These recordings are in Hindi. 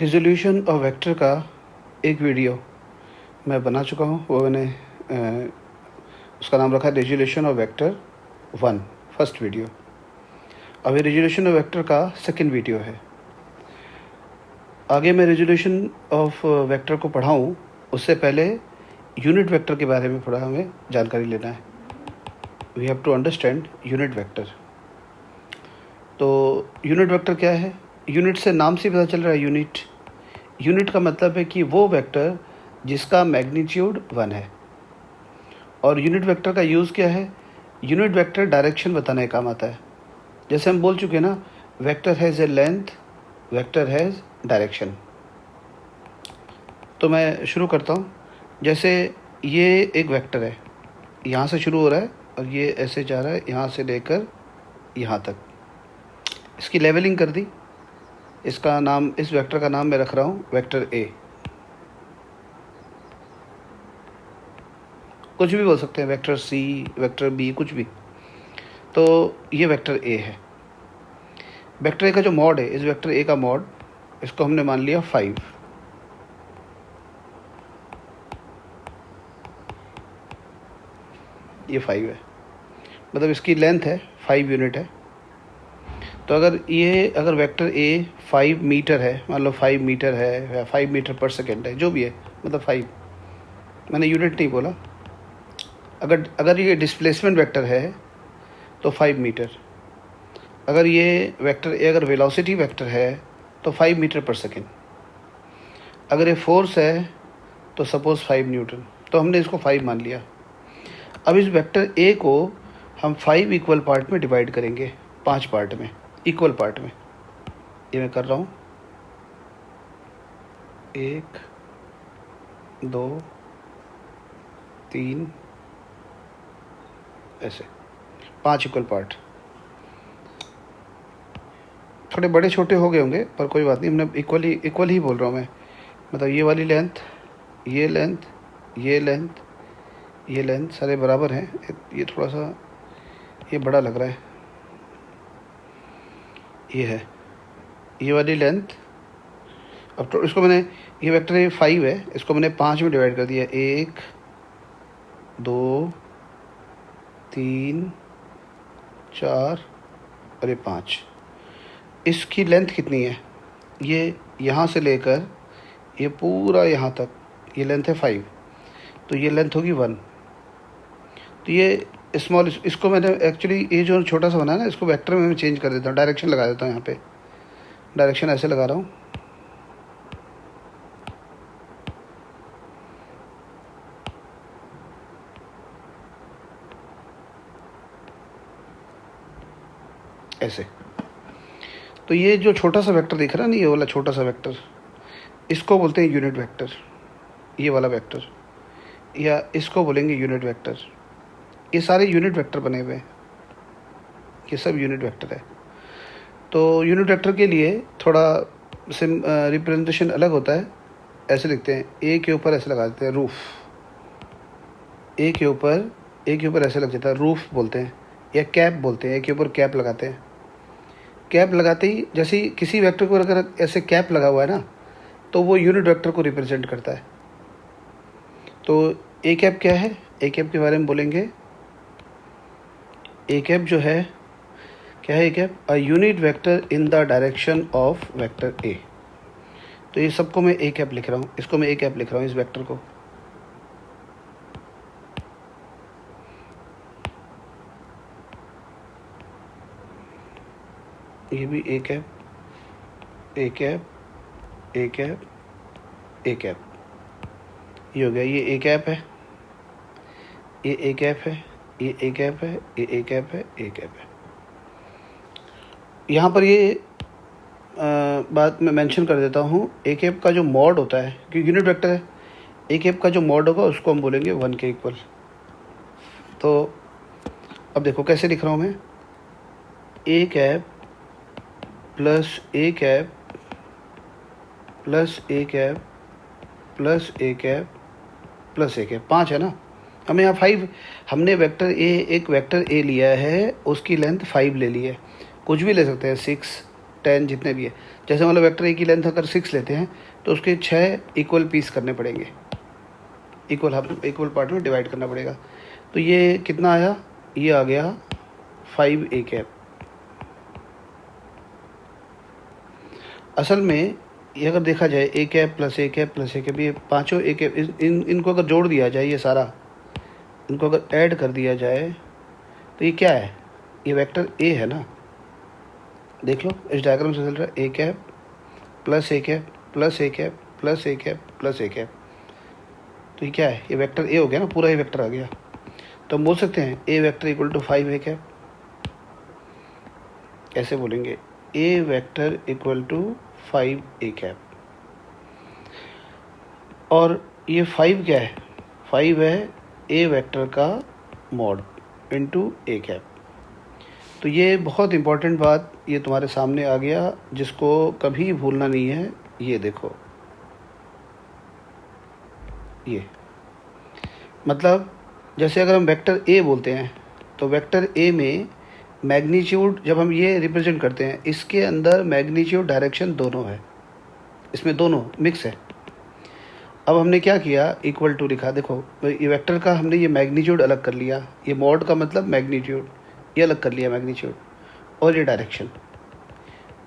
रिजोल्यूशन और वेक्टर का एक वीडियो मैं बना चुका हूँ। वो मैंने उसका नाम रखा है resolution of vector 1, first video. अभी रिजोल्यूशन ऑफ वेक्टर का सेकंड वीडियो है। आगे मैं रिजोल्यूशन ऑफ वेक्टर को पढ़ाऊँ उससे पहले यूनिट वेक्टर के बारे में थोड़ा हमें जानकारी लेना है। We have to understand unit vector. तो यूनिट वेक्टर क्या है? यूनिट से नाम से पता चल रहा है। यूनिट का मतलब है कि वो वेक्टर जिसका मैग्नीट्यूड 1 है। और यूनिट वेक्टर का यूज़ क्या है? यूनिट वेक्टर डायरेक्शन बताने का काम आता है। जैसे हम बोल चुके हैं ना, vector has a length, vector has direction. तो मैं शुरू करता हूँ। जैसे ये एक वेक्टर है, यहाँ से शुरू हो रहा है और ये ऐसे जा रहा है यहाँ से लेकर यहाँ तक। इसकी लेवलिंग कर दी। इसका नाम, इस वेक्टर का नाम मैं रख रहा हूँ वेक्टर ए। कुछ भी बोल सकते हैं, वेक्टर सी, वेक्टर बी, कुछ भी। तो ये वेक्टर ए है। वेक्टर ए का जो मॉड है, इस वेक्टर ए का मॉड, इसको हमने मान लिया 5। ये 5 है, मतलब इसकी लेंथ है 5 यूनिट है। तो अगर वेक्टर ए 5 मीटर है, मान लो 5 मीटर है या 5 मीटर पर सेकेंड है, जो भी है, मतलब 5, मैंने यूनिट नहीं बोला। अगर ये डिस्प्लेसमेंट वेक्टर है तो 5 मीटर। अगर ये वेक्टर ए अगर वेलोसिटी वेक्टर है तो 5 मीटर पर सेकेंड। अगर ये फोर्स है तो सपोज 5 न्यूटन। तो हमने इसको 5 मान लिया। अब इस वेक्टर ए को हम 5 इक्वल पार्ट में डिवाइड करेंगे, 5 पार्ट में, इक्वल पार्ट में। ये मैं कर रहा हूँ, 1 2 3, ऐसे 5 इक्वल पार्ट। थोड़े बड़े छोटे हो गए होंगे पर कोई बात नहीं, हमने इक्वल ही बोल रहा हूँ मैं। मतलब ये वाली लेंथ, ये लेंथ, ये लेंथ, ये लेंथ सारे बराबर हैं। ये थोड़ा सा ये बड़ा लग रहा है, ये है ये वाली लेंथ। अब तो इसको मैंने, ये वेक्टर ये 5 है, इसको मैंने 5 में डिवाइड कर दिया। 1 2 3 4 और ये 5। इसकी लेंथ कितनी है? ये यहाँ से लेकर ये पूरा यहाँ तक, ये लेंथ है 5, तो ये लेंथ होगी 1। तो ये स्मॉल, इसको मैंने एक्चुअली ये जो छोटा सा बना है ना, इसको वेक्टर में मैं चेंज कर देता हूँ, डायरेक्शन लगा देता हूँ। यहाँ पे डायरेक्शन ऐसे लगा रहा हूँ। ऐसे। तो ये जो छोटा सा वेक्टर दिख रहा है ना, ये वाला छोटा सा वेक्टर, इसको बोलते हैं यूनिट वेक्टर। ये वाला वेक्टर, या इसको बोलेंगे यूनिट वेक्टर। ये सारे यूनिट वेक्टर बने हुए हैं, ये सब यूनिट वेक्टर है। तो यूनिट वेक्टर के लिए थोड़ा रिप्रेजेंटेशन अलग होता है। ऐसे लिखते हैं, ए के ऊपर ऐसे लगा देते हैं रूफ। ए के ऊपर ऐसे लग जाता है, रूफ बोलते हैं, या कैप बोलते हैं। ए के ऊपर कैप लगाते हैं। कैप लगाते ही, जैसे ही किसी वेक्टर को अगर ऐसे कैप लगा हुआ है ना, तो वो यूनिट वेक्टर को रिप्रेजेंट करता है। तो ए कैप क्या है? ए कैप के बारे में बोलेंगे। ए कैप जो है, क्या है A cap? A unit vector in the direction of vector A. तो ये सबको मैं ए कैप लिख रहा हूँ, इसको मैं ए कैप लिख रहा हूँ, इस वेक्टर को। ये भी A cap, A cap, A cap, A cap. ये हो गया, ये ए कैप है, ये ए कैप है, ये ए कैप है, ये ए कैप है, ए कैप है। यहाँ पर ये बात मैं मेंशन कर देता हूँ। ए कैप का जो मॉड होता है, क्योंकि यूनिट वेक्टर है, ए कैप का जो मॉड होगा उसको हम बोलेंगे 1 के इक्वल। तो अब देखो कैसे लिख रहा हूँ मैं, A cap plus A cap plus A cap plus A cap plus A cap. 5 है ना, हमें यहाँ 5, हमने वेक्टर ए, एक वेक्टर ए लिया है, उसकी लेंथ 5 ले ली है। कुछ भी ले सकते हैं, 6 10 जितने भी है। जैसे मतलब वेक्टर ए की लेंथ अगर 6 लेते हैं तो उसके 6 इक्वल पीस करने पड़ेंगे, इक्वल पार्ट में डिवाइड करना पड़ेगा। तो ये कितना आया, ये आ गया 5 ए कैप। असल में ये अगर देखा जाए A cap plus A cap plus A cap, ये पांचों ए कैप, इनको अगर जोड़ दिया जाए, ये सारा इनको अगर ऐड कर दिया जाए तो ये क्या है, ये वेक्टर ए है ना। देख लो इस डायग्राम से चल रहा है A cap plus A cap plus A cap plus A cap plus A cap, तो ये क्या है, ये वेक्टर ए हो गया ना, पूरा ये वेक्टर आ गया। तो हम बोल सकते हैं A vector equal to 5 A cap. ऐसे बोलेंगे A vector equal to 5 A cap. और ये 5 क्या है, 5 है ए वेक्टर का मॉड इनटू ए कैप। तो ये बहुत इम्पोर्टेंट बात ये तुम्हारे सामने आ गया, जिसको कभी भूलना नहीं है। ये देखो, ये मतलब जैसे अगर हम वेक्टर ए बोलते हैं तो वेक्टर ए में मैग्नीट्यूड, जब हम ये रिप्रेजेंट करते हैं, इसके अंदर मैग्नीट्यूड डायरेक्शन दोनों है, इसमें दोनों मिक्स है। अब हमने क्या किया, इक्वल टू लिखा। देखो ये वेक्टर का हमने ये मैग्नीट्यूड अलग कर लिया, ये मॉड का मतलब मैग्नीट्यूड, ये अलग कर लिया मैग्नीट्यूड, और ये डायरेक्शन।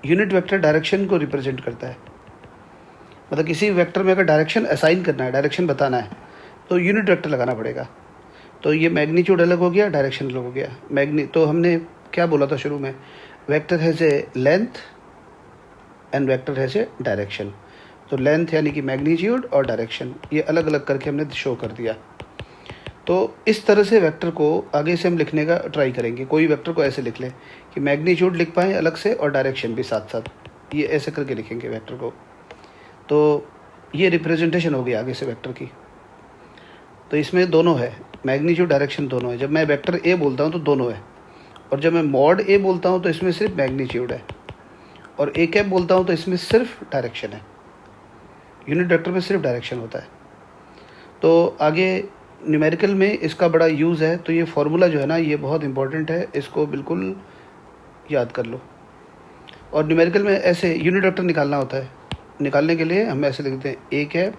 यूनिट वेक्टर डायरेक्शन को रिप्रेजेंट करता है। मतलब किसी वेक्टर में अगर डायरेक्शन असाइन करना है, डायरेक्शन बताना है, तो यूनिट वेक्टर लगाना पड़ेगा। तो ये मैग्नीट्यूड अलग हो गया, डायरेक्शन अलग हो गया। तो हमने क्या बोला था शुरू में, vector has a length and vector has a direction. तो लेंथ यानी कि मैग्नीट्यूड और डायरेक्शन, ये अलग अलग करके हमने शो कर दिया। तो इस तरह से वेक्टर को आगे से हम लिखने का ट्राई करेंगे। कोई वेक्टर को ऐसे लिख लें कि मैग्नीट्यूड लिख पाएँ अलग से और डायरेक्शन भी साथ साथ, ये ऐसे करके लिखेंगे वेक्टर को। तो ये रिप्रेजेंटेशन हो गई आगे से वेक्टर की। तो इसमें दोनों है, मैग्नीट्यूड डायरेक्शन दोनों है। जब मैं वेक्टर ए बोलता हूँ तो दोनों है, और जब मैं मॉड ए बोलता हूँ तो इसमें सिर्फ मैग्नीट्यूड है, और ए कैप बोलता हूँ तो इसमें सिर्फ डायरेक्शन है। यूनिट वेक्टर में सिर्फ डायरेक्शन होता है। तो आगे न्यूमेरिकल में इसका बड़ा यूज़ है। तो ये फार्मूला जो है ना, ये बहुत इंपॉर्टेंट है, इसको बिल्कुल याद कर लो। और न्यूमेरिकल में ऐसे यूनिट वेक्टर निकालना होता है। निकालने के लिए हम ऐसे लिखते हैं A cap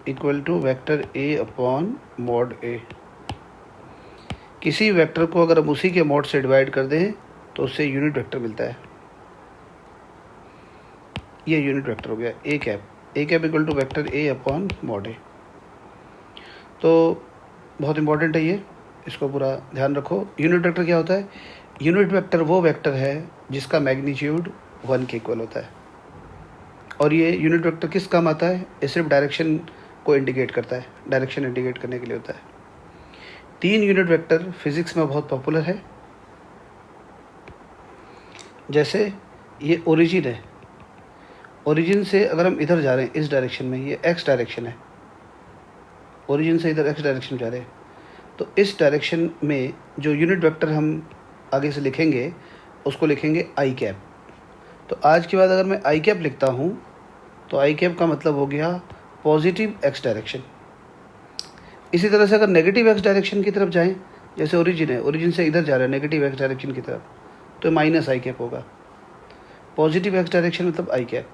equal to vector A upon mod A. किसी वेक्टर को अगर हम उसी के मॉड से डिवाइड कर दें तो उससे यूनिट वेक्टर मिलता है। ये यूनिट वेक्टर हो गया A cap equal to vector A upon mod A. तो बहुत इंपॉर्टेंट है ये, इसको पूरा ध्यान रखो। यूनिट वेक्टर क्या होता है, यूनिट वेक्टर वो वेक्टर है जिसका मैग्नीट्यूड 1 के इक्वल होता है। और ये यूनिट वेक्टर किस काम आता है, ये सिर्फ डायरेक्शन को इंडिकेट करता है, डायरेक्शन इंडिकेट करने के लिए होता है। 3 यूनिट वेक्टर फिजिक्स में बहुत पॉपुलर है। जैसे ये ओरिजिन है, ओरिजिन से अगर हम इधर जा रहे हैं इस डायरेक्शन में, ये एक्स डायरेक्शन है, ओरिजिन से इधर एक्स डायरेक्शन में जा रहे हैं, तो इस डायरेक्शन में जो यूनिट वेक्टर हम आगे से लिखेंगे उसको लिखेंगे आई कैप। तो आज के बाद अगर मैं आई कैप लिखता हूँ तो आई कैप का मतलब हो गया पॉजिटिव एक्स डायरेक्शन। इसी तरह से अगर नेगेटिव एक्स डायरेक्शन की तरफ जाएं, जैसे ओरिजिन है, ओरिजिन से इधर जा रहे हैं नेगेटिव एक्स डायरेक्शन की तरफ, तो माइनस आई कैप होगा। पॉजिटिव एक्स डायरेक्शन मतलब आई कैप।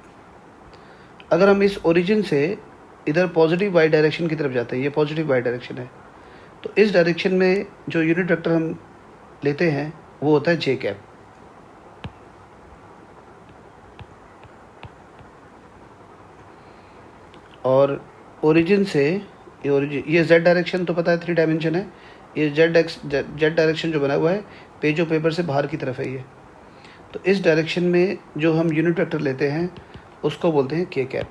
अगर हम इस ओरिजिन से इधर पॉजिटिव वाई डायरेक्शन की तरफ जाते हैं, ये पॉजिटिव वाई डायरेक्शन है, तो इस डायरेक्शन में जो यूनिट वेक्टर हम लेते हैं वो होता है जे कैप। और ओरिजिन से ये जेड डायरेक्शन तो पता है 3 डायमेंशन है, ये जेड डायरेक्शन जो बना हुआ है पेज ऑफ पेपर से बाहर की तरफ है ये। तो इस डायरेक्शन में जो हम यूनिट वेक्टर लेते हैं उसको बोलते हैं के कैप।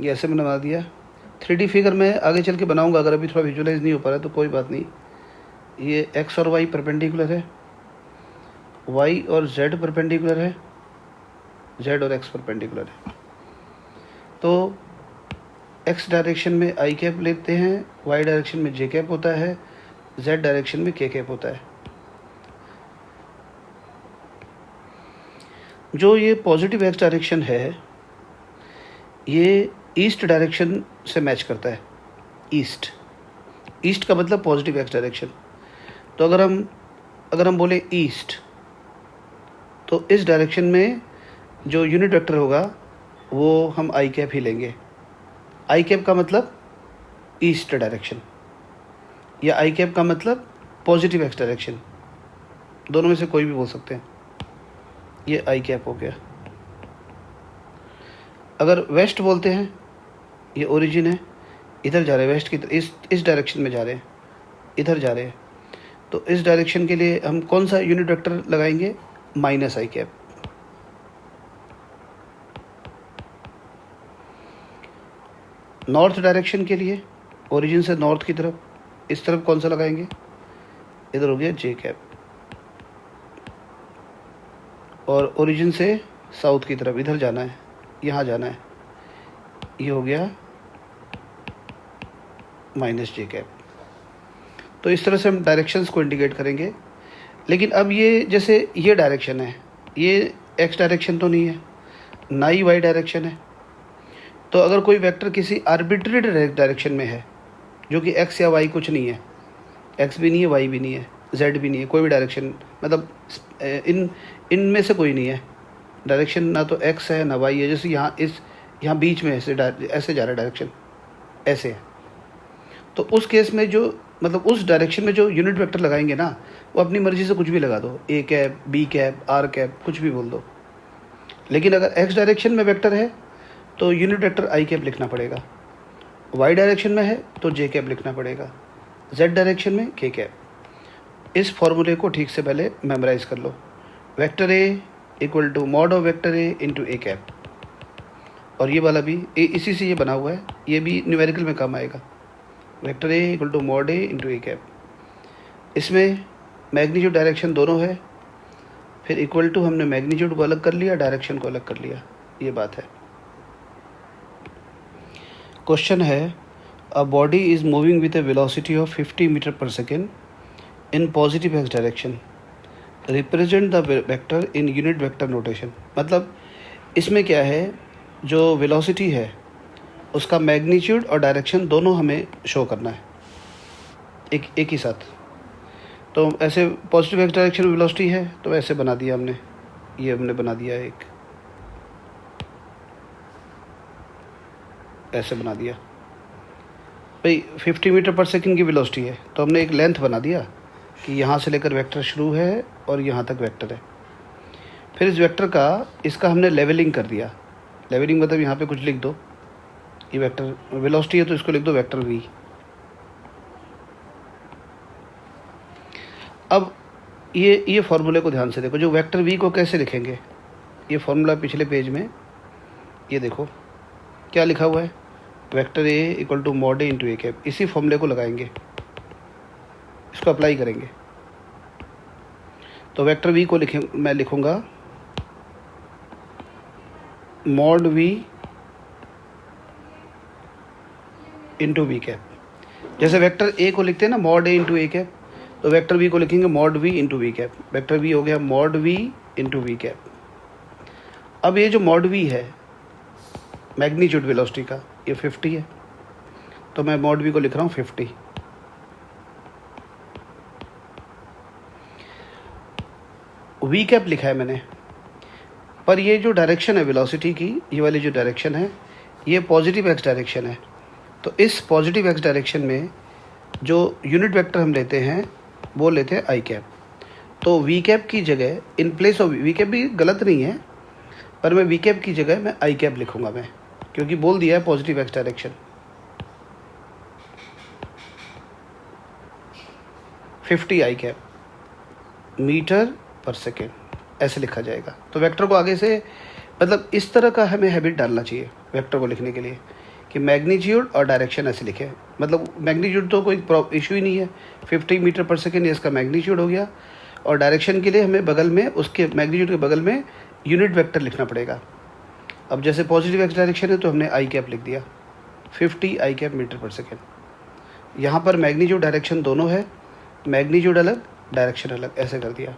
ये ऐसे मैंने बना दिया। 3D फिगर में आगे चल के बनाऊंगा, अगर अभी थोड़ा विजुअलाइज नहीं हो पा रहा तो कोई बात नहीं। ये एक्स और वाई परपेंडिकुलर है, वाई और जेड परपेंडिकुलर है, जेड और एक्स परपेंडिकुलर है। तो एक्स डायरेक्शन में आई कैप लेते हैं, वाई डायरेक्शन में जे कैप होता है, जेड डायरेक्शन में के कैप होता है। जो ये पॉजिटिव एक्स डायरेक्शन है ये ईस्ट डायरेक्शन से मैच करता है। ईस्ट का मतलब पॉजिटिव एक्स डायरेक्शन। तो अगर हम बोले ईस्ट, तो इस डायरेक्शन में जो यूनिट वेक्टर होगा वो हम आई कैप ही लेंगे। आई कैप का मतलब ईस्ट डायरेक्शन, या आई कैप का मतलब पॉजिटिव एक्स डायरेक्शन, दोनों में से कोई भी बोल सकते हैं। ये आई कैप हो गया। अगर वेस्ट बोलते हैं, ये ओरिजिन है, इधर जा रहे हैं वेस्ट की इस डायरेक्शन में जा रहे हैं, इधर जा रहे हैं, तो इस डायरेक्शन के लिए हम कौन सा यूनिट वेक्टर लगाएंगे? Minus I cap. North direction के लिए ओरिजिन से नॉर्थ की तरफ, इस तरफ कौन सा लगाएंगे? इधर हो गया जे कैप। और ओरिजिन से साउथ की तरफ इधर जाना है, यहाँ जाना है, ये हो गया माइनस जे कैप। तो इस तरह से हम डायरेक्शंस को इंडिकेट करेंगे। लेकिन अब ये जैसे ये डायरेक्शन है, ये एक्स डायरेक्शन तो नहीं है, ना ही वाई डायरेक्शन है। तो अगर कोई वेक्टर किसी आर्बिट्री डायरेक्शन में है, जो कि एक्स या वाई कुछ नहीं है, एक्स भी नहीं है, वाई भी नहीं है, जेड भी नहीं है, कोई भी डायरेक्शन, मतलब इनमें से कोई नहीं है डायरेक्शन, ना तो एक्स है ना वाई है। जैसे यहाँ बीच में ऐसे जा रहा है डायरेक्शन, ऐसे है। तो उस केस में जो मतलब उस डायरेक्शन में जो यूनिट वेक्टर लगाएंगे ना, वो अपनी मर्जी से कुछ भी लगा दो, A cap, B cap, R cap, कुछ भी बोल दो। लेकिन अगर एक्स डायरेक्शन में वेक्टर है तो यूनिट वेक्टर आई कैप लिखना पड़ेगा, वाई डायरेक्शन में है तो जे कैप लिखना पड़ेगा, जेड डायरेक्शन में के कैप। इस फॉर्मूले को ठीक से पहले मेमोराइज कर लो। Vector A equal to mod of vector A into A cap. और ये वाला भी इसी से ये बना हुआ है, ये भी न्यूमेरिकल में काम आएगा। Vector A equal to mod A into A cap. इसमें मैग्नीट्यूड डायरेक्शन दोनों है, फिर इक्वल टू हमने मैग्नीट्यूड को अलग कर लिया, डायरेक्शन को अलग कर लिया, ये बात है। क्वेश्चन है, a body is moving with a velocity of 50 metre पर second in positive X direction, represent the vector in unit vector notation. मतलब इसमें क्या है, जो वेलोसिटी है उसका मैग्नीट्यूड और डायरेक्शन दोनों हमें शो करना है एक ही साथ। तो ऐसे पॉजिटिव एक्स डायरेक्शन में वेलोसिटी है तो ऐसे बना दिया हमने, ये हमने बना दिया एक, ऐसे बना दिया भाई। 50 मीटर पर सेकंड की वेलोसिटी है तो हमने एक लेंथ बना दिया कि यहाँ से लेकर वेक्टर शुरू है और यहाँ तक वेक्टर है। फिर इस वेक्टर का इसका हमने लेवलिंग कर दिया। लेवलिंग मतलब यहाँ पे कुछ लिख दो, ये वेक्टर वेलोसिटी है तो इसको लिख दो वेक्टर वी। अब ये फॉर्मूले को ध्यान से देखो, जो वेक्टर वी को कैसे लिखेंगे, ये फॉर्मूला पिछले पेज में ये देखो क्या लिखा हुआ है, vector A equal to mod A into A cap. इसी फॉर्मूले को लगाएंगे, इसको अप्लाई करेंगे। तो वेक्टर वी को मैं लिखूंगा mod V into V cap. जैसे वेक्टर ए को लिखते हैं ना mod A into A cap, तो वेक्टर वी को लिखेंगे mod V into V cap. Vector V हो गया mod V into V cap. अब ये जो मॉड वी है मैग्नीट्यूड वेलोसिटी का, ये 50 है, तो मैं मॉड वी को लिख रहा हूँ 50। वी कैप लिखा है मैंने, पर ये जो डायरेक्शन है वेलोसिटी की, ये वाली जो डायरेक्शन है ये पॉजिटिव एक्स डायरेक्शन है। तो इस पॉजिटिव एक्स डायरेक्शन में जो यूनिट वेक्टर हम लेते हैं वो लेते हैं आई कैप। तो वी कैप की जगह in place of V cap भी गलत नहीं है, पर मैं वी कैप की जगह मैं आई कैप लिखूंगा मैं, क्योंकि बोल दिया है पॉजिटिव एक्स डायरेक्शन। 50 आई कैप मीटर पर सेकेंड ऐसे लिखा जाएगा। तो वेक्टर को आगे से मतलब इस तरह का हमें हैबिट डालना चाहिए वेक्टर को लिखने के लिए कि मैग्नीट्यूड और डायरेक्शन ऐसे लिखें। मतलब मैग्नीट्यूड तो कोई इशू ही नहीं है, 50 मीटर पर सेकेंड ये इसका मैग्नीट्यूड हो गया, और डायरेक्शन के लिए हमें बगल में उसके मैग्नीट्यूड के बगल में यूनिट वेक्टर लिखना पड़ेगा। अब जैसे पॉजिटिव एक्स डायरेक्शन है तो हमने आई कैप लिख दिया, 50 आई कैप मीटर पर सेकेंड। यहाँ पर मैग्नीट्यूड डायरेक्शन दोनों है, मैग्नीट्यूड अलग डायरेक्शन अलग, ऐसे कर दिया।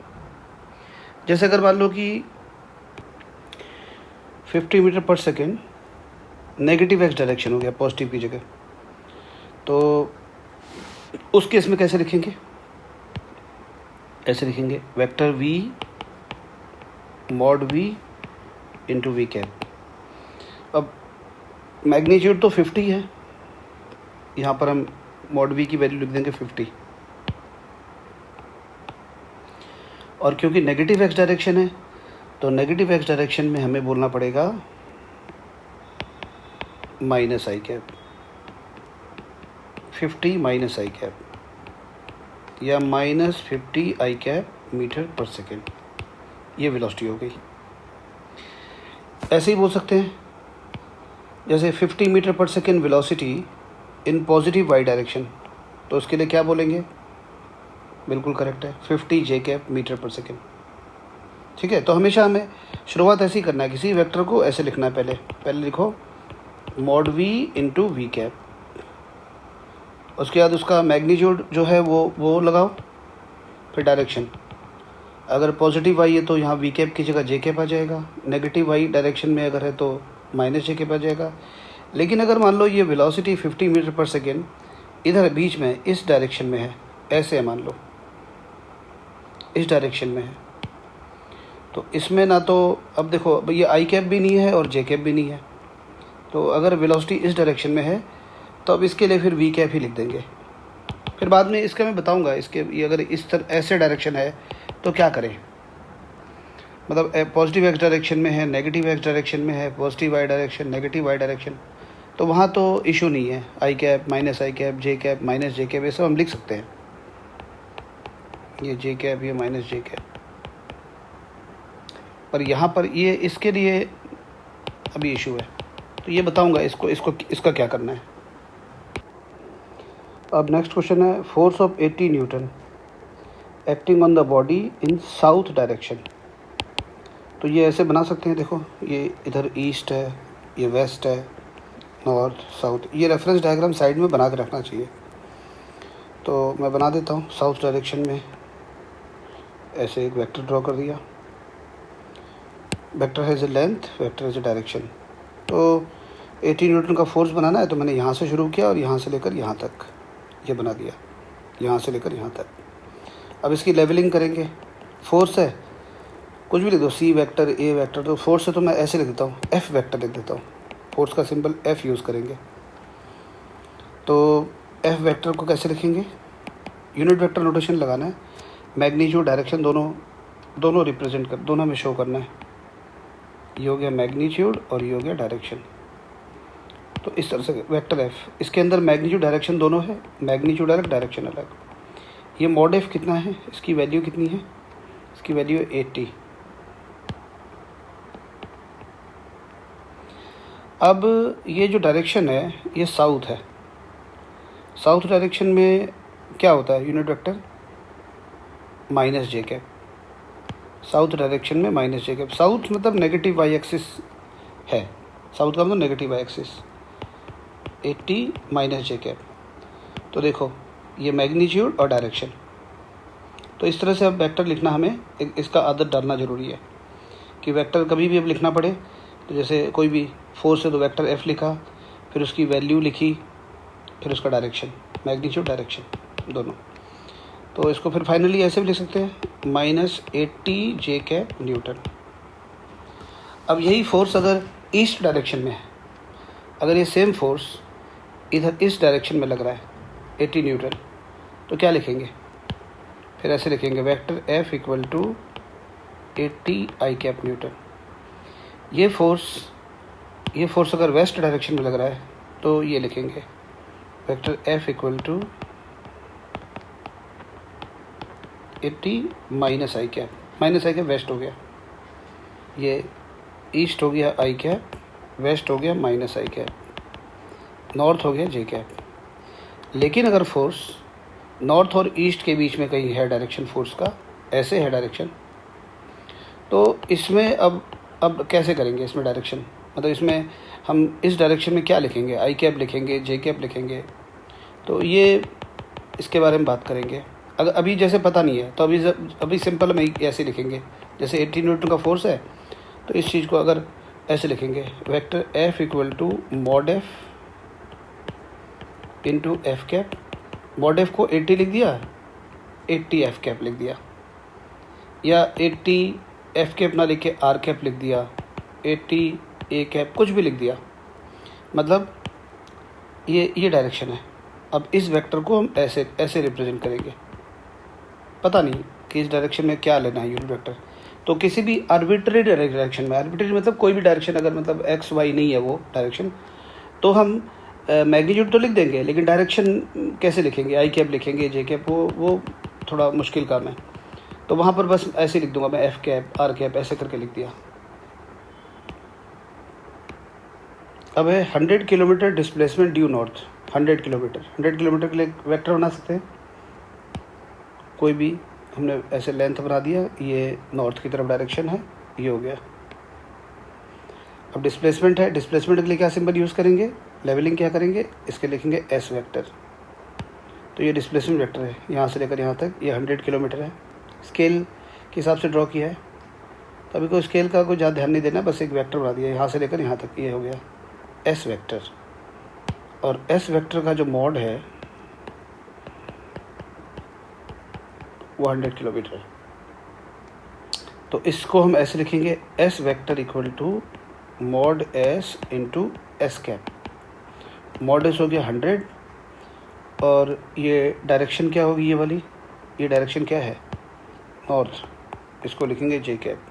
जैसे अगर मान लो कि 50 मीटर पर सेकेंड नेगेटिव एक्स डायरेक्शन हो गया पॉजिटिव की जगह, तो उस केस में कैसे लिखेंगे? ऐसे लिखेंगे vector v mod v into V cap. अब मैग्नीट्यूड तो 50 है, यहाँ पर हम मॉड v की वैल्यू लिख देंगे 50, और क्योंकि नेगेटिव एक्स डायरेक्शन है तो नेगेटिव एक्स डायरेक्शन में हमें बोलना पड़ेगा minus I cap, 50 minus I cap या माइनस 50 आई कैप मीटर पर सेकेंड, ये वेलोसिटी हो गई। ऐसे ही बोल सकते हैं जैसे 50 मीटर पर second velocity in positive Y direction, तो उसके लिए क्या बोलेंगे? बिल्कुल करेक्ट है, 50 जे कैप मीटर पर सेकेंड। ठीक है, तो हमेशा हमें शुरुआत ऐसे ही करना है, किसी वेक्टर को ऐसे लिखना है। पहले लिखो mod v into V cap, उसके बाद उसका मैग्नीट्यूड जो है वो लगाओ, फिर डायरेक्शन। अगर पॉजिटिव वाई है तो यहाँ वी कैप की जगह जे कैप आ जाएगा, नेगेटिव वाई डायरेक्शन में अगर है तो माइनस जे कैप आ जाएगा। लेकिन अगर मान लो ये वेलोसिटी 50 मीटर पर सेकेंड इधर बीच में इस डायरेक्शन में है, ऐसे है, मान लो इस डायरेक्शन में है, तो इसमें ना तो अब देखो अब ये आई कैप भी नहीं है और जे कैप भी नहीं है, तो अगर वेलोसिटी इस डायरेक्शन में है तो अब इसके लिए फिर वी कैप ही लिख देंगे। फिर बाद में इसका मैं बताऊंगा, इसके ये अगर इस तरह ऐसे डायरेक्शन है तो क्या करें, मतलब पॉजिटिव एक्स डायरेक्शन में है, नेगेटिव एक्स डायरेक्शन में है, positive Y direction, negative Y direction, तो वहाँ तो इशू नहीं है। I cap, minus I cap, J cap, minus J cap, ये सब हम लिख सकते हैं, ये जे कैप, ये माइनस जे कैप। पर यहाँ पर ये इसके लिए अभी इशू है, तो ये बताऊंगा इसका क्या करना है। अब नेक्स्ट क्वेश्चन है, force of 80 Newton acting on the body in south direction. तो ये ऐसे बना सकते हैं, देखो ये इधर ईस्ट है, ये वेस्ट है, नॉर्थ, साउथ। ये रेफरेंस डायग्राम साइड में बना के रखना चाहिए, तो मैं बना देता हूँ। साउथ डायरेक्शन में ऐसे एक वेक्टर ड्रॉ कर दिया, vector has a length, vector has a direction. तो 80 न्यूटन का फोर्स बनाना है, तो मैंने यहाँ से शुरू किया और यहाँ से लेकर यहाँ तक ये बना दिया, यहाँ से लेकर यहाँ तक। अब इसकी लेवलिंग करेंगे। फोर्स है, कुछ भी लिख दो, सी वेक्टर, ए वेक्टर, तो फोर्स है तो मैं ऐसे लिख देता हूँ, एफ वेक्टर लिख देता हूँ। फोर्स का सिंबल एफ यूज़ करेंगे। तो एफ वेक्टर को कैसे लिखेंगे? यूनिट वेक्टर नोटेशन लगाना है, मैग्नीट्यूड डायरेक्शन दोनों रिप्रेजेंट कर, दोनों में शो करना है। ये हो गया मैग्नीट्यूड और ये हो गया डायरेक्शन। तो इस तरह से वेक्टर एफ, इसके अंदर मैग्नीट्यूड डायरेक्शन दोनों है, मैग्नीट्यूड अलग, डायरेक्शन अलग। ये मॉड एफ कितना है, इसकी वैल्यू कितनी है? इसकी वैल्यू है 80। अब ये जो डायरेक्शन है ये साउथ है। साउथ डायरेक्शन में क्या होता है? Unit vector minus J cap. South direction में माइनस जे कैप। साउथ मतलब नेगेटिव वाई एक्सिस है, साउथ का मतलब negative Y axis, 80 minus J cap. तो देखो ये मैग्नीट्यूड और डायरेक्शन। तो इस तरह से अब वेक्टर लिखना, हमें इसका आदत डालना ज़रूरी है कि वेक्टर कभी भी अब लिखना पड़े तो जैसे कोई भी फोर्स है तो वेक्टर एफ लिखा, फिर उसकी वैल्यू लिखी, फिर उसका डायरेक्शन, मैग्नीट्यूड डायरेक्शन दोनों। तो इसको फिर फाइनली ऐसे भी लिख सकते हैं, माइनस 80 जे कैप न्यूटन। अब यही फोर्स अगर ईस्ट डायरेक्शन में है, अगर ये सेम फोर्स इधर इस डायरेक्शन में लग रहा है 80 न्यूटन, तो क्या लिखेंगे? फिर ऐसे लिखेंगे, vector F equal to 80 I cap newton. ये फोर्स अगर वेस्ट डायरेक्शन में लग रहा है तो ये लिखेंगे, vector F equal to 80 minus I cap. Minus I cap west हो गया, ये ईस्ट हो गया आई कैप, वेस्ट हो गया माइनस आई कैप, नॉर्थ हो गया जे कैप। लेकिन अगर फोर्स नॉर्थ और ईस्ट के बीच में कहीं है डायरेक्शन फोर्स का, ऐसे है डायरेक्शन, तो इसमें अब कैसे करेंगे? इसमें डायरेक्शन मतलब इसमें हम इस डायरेक्शन में क्या लिखेंगे? आई कैप लिखेंगे, जे कैप लिखेंगे। तो ये इसके बारे में बात करेंगे। अगर अभी जैसे पता नहीं है तो अभी सिंपल में ऐसे लिखेंगे, जैसे 80 न्यूटन का फोर्स है तो इस चीज़ को अगर ऐसे लिखेंगे, vector F equal to mod F into F cap. Mod F को 80 लिख दिया, 80 एफ कैप लिख दिया। या 80 एफ कैप ना लिख के आर कैप लिख दिया, 80 ए कैप, कुछ भी लिख दिया, मतलब ये डायरेक्शन है। अब इस वेक्टर को हम ऐसे ऐसे रिप्रेजेंट करेंगे, पता नहीं कि इस डायरेक्शन में क्या लेना है यूनिट वेक्टर। तो किसी भी आर्बिट्रेरी डायरेक्शन में, आर्बिट्रेरी मतलब कोई भी डायरेक्शन अगर मतलब एक्स वाई नहीं है वो डायरेक्शन, तो हम मैग्नीट्यूड तो लिख देंगे, लेकिन डायरेक्शन कैसे लिखेंगे, आई कैप लिखेंगे, जे कैप, वो थोड़ा मुश्किल काम है। तो वहाँ पर बस ऐसे लिख दूंगा मैं, एफ कैप आर कैप ऐसे करके लिख दिया। अब है 100 kilometre displacement due north. 100 kilometre के लिए वेक्टर बना सकते हैं कोई भी। हमने ऐसे लेंथ बना दिया, ये नॉर्थ की तरफ डायरेक्शन है, ये हो गया। अब डिस्प्लेसमेंट है, डिस्प्लेसमेंट के लिए क्या सिंबल यूज़ करेंगे, लेवलिंग क्या करेंगे, इसके लिखेंगे एस वेक्टर। तो ये डिस्प्लेसमेंट वेक्टर है, यहाँ से लेकर यहाँ तक ये 100 किलोमीटर है। स्केल के हिसाब से ड्रॉ किया है, तो अभी कोई स्केल का कोई ज़्यादा ध्यान नहीं देना, बस एक वेक्टर बना दिया यहाँ से लेकर यहाँ तक, ये हो गया एस वेक्टर। और एस वेक्टर का जो मॉड है वो 100 किलोमीटर है। तो इसको हम ऐसे लिखेंगे, S vector equal to mod S into S cap. Mod S हो गया 100, और ये डायरेक्शन क्या होगी, ये वाली, ये डायरेक्शन क्या है, नॉर्थ, इसको लिखेंगे जे कैप,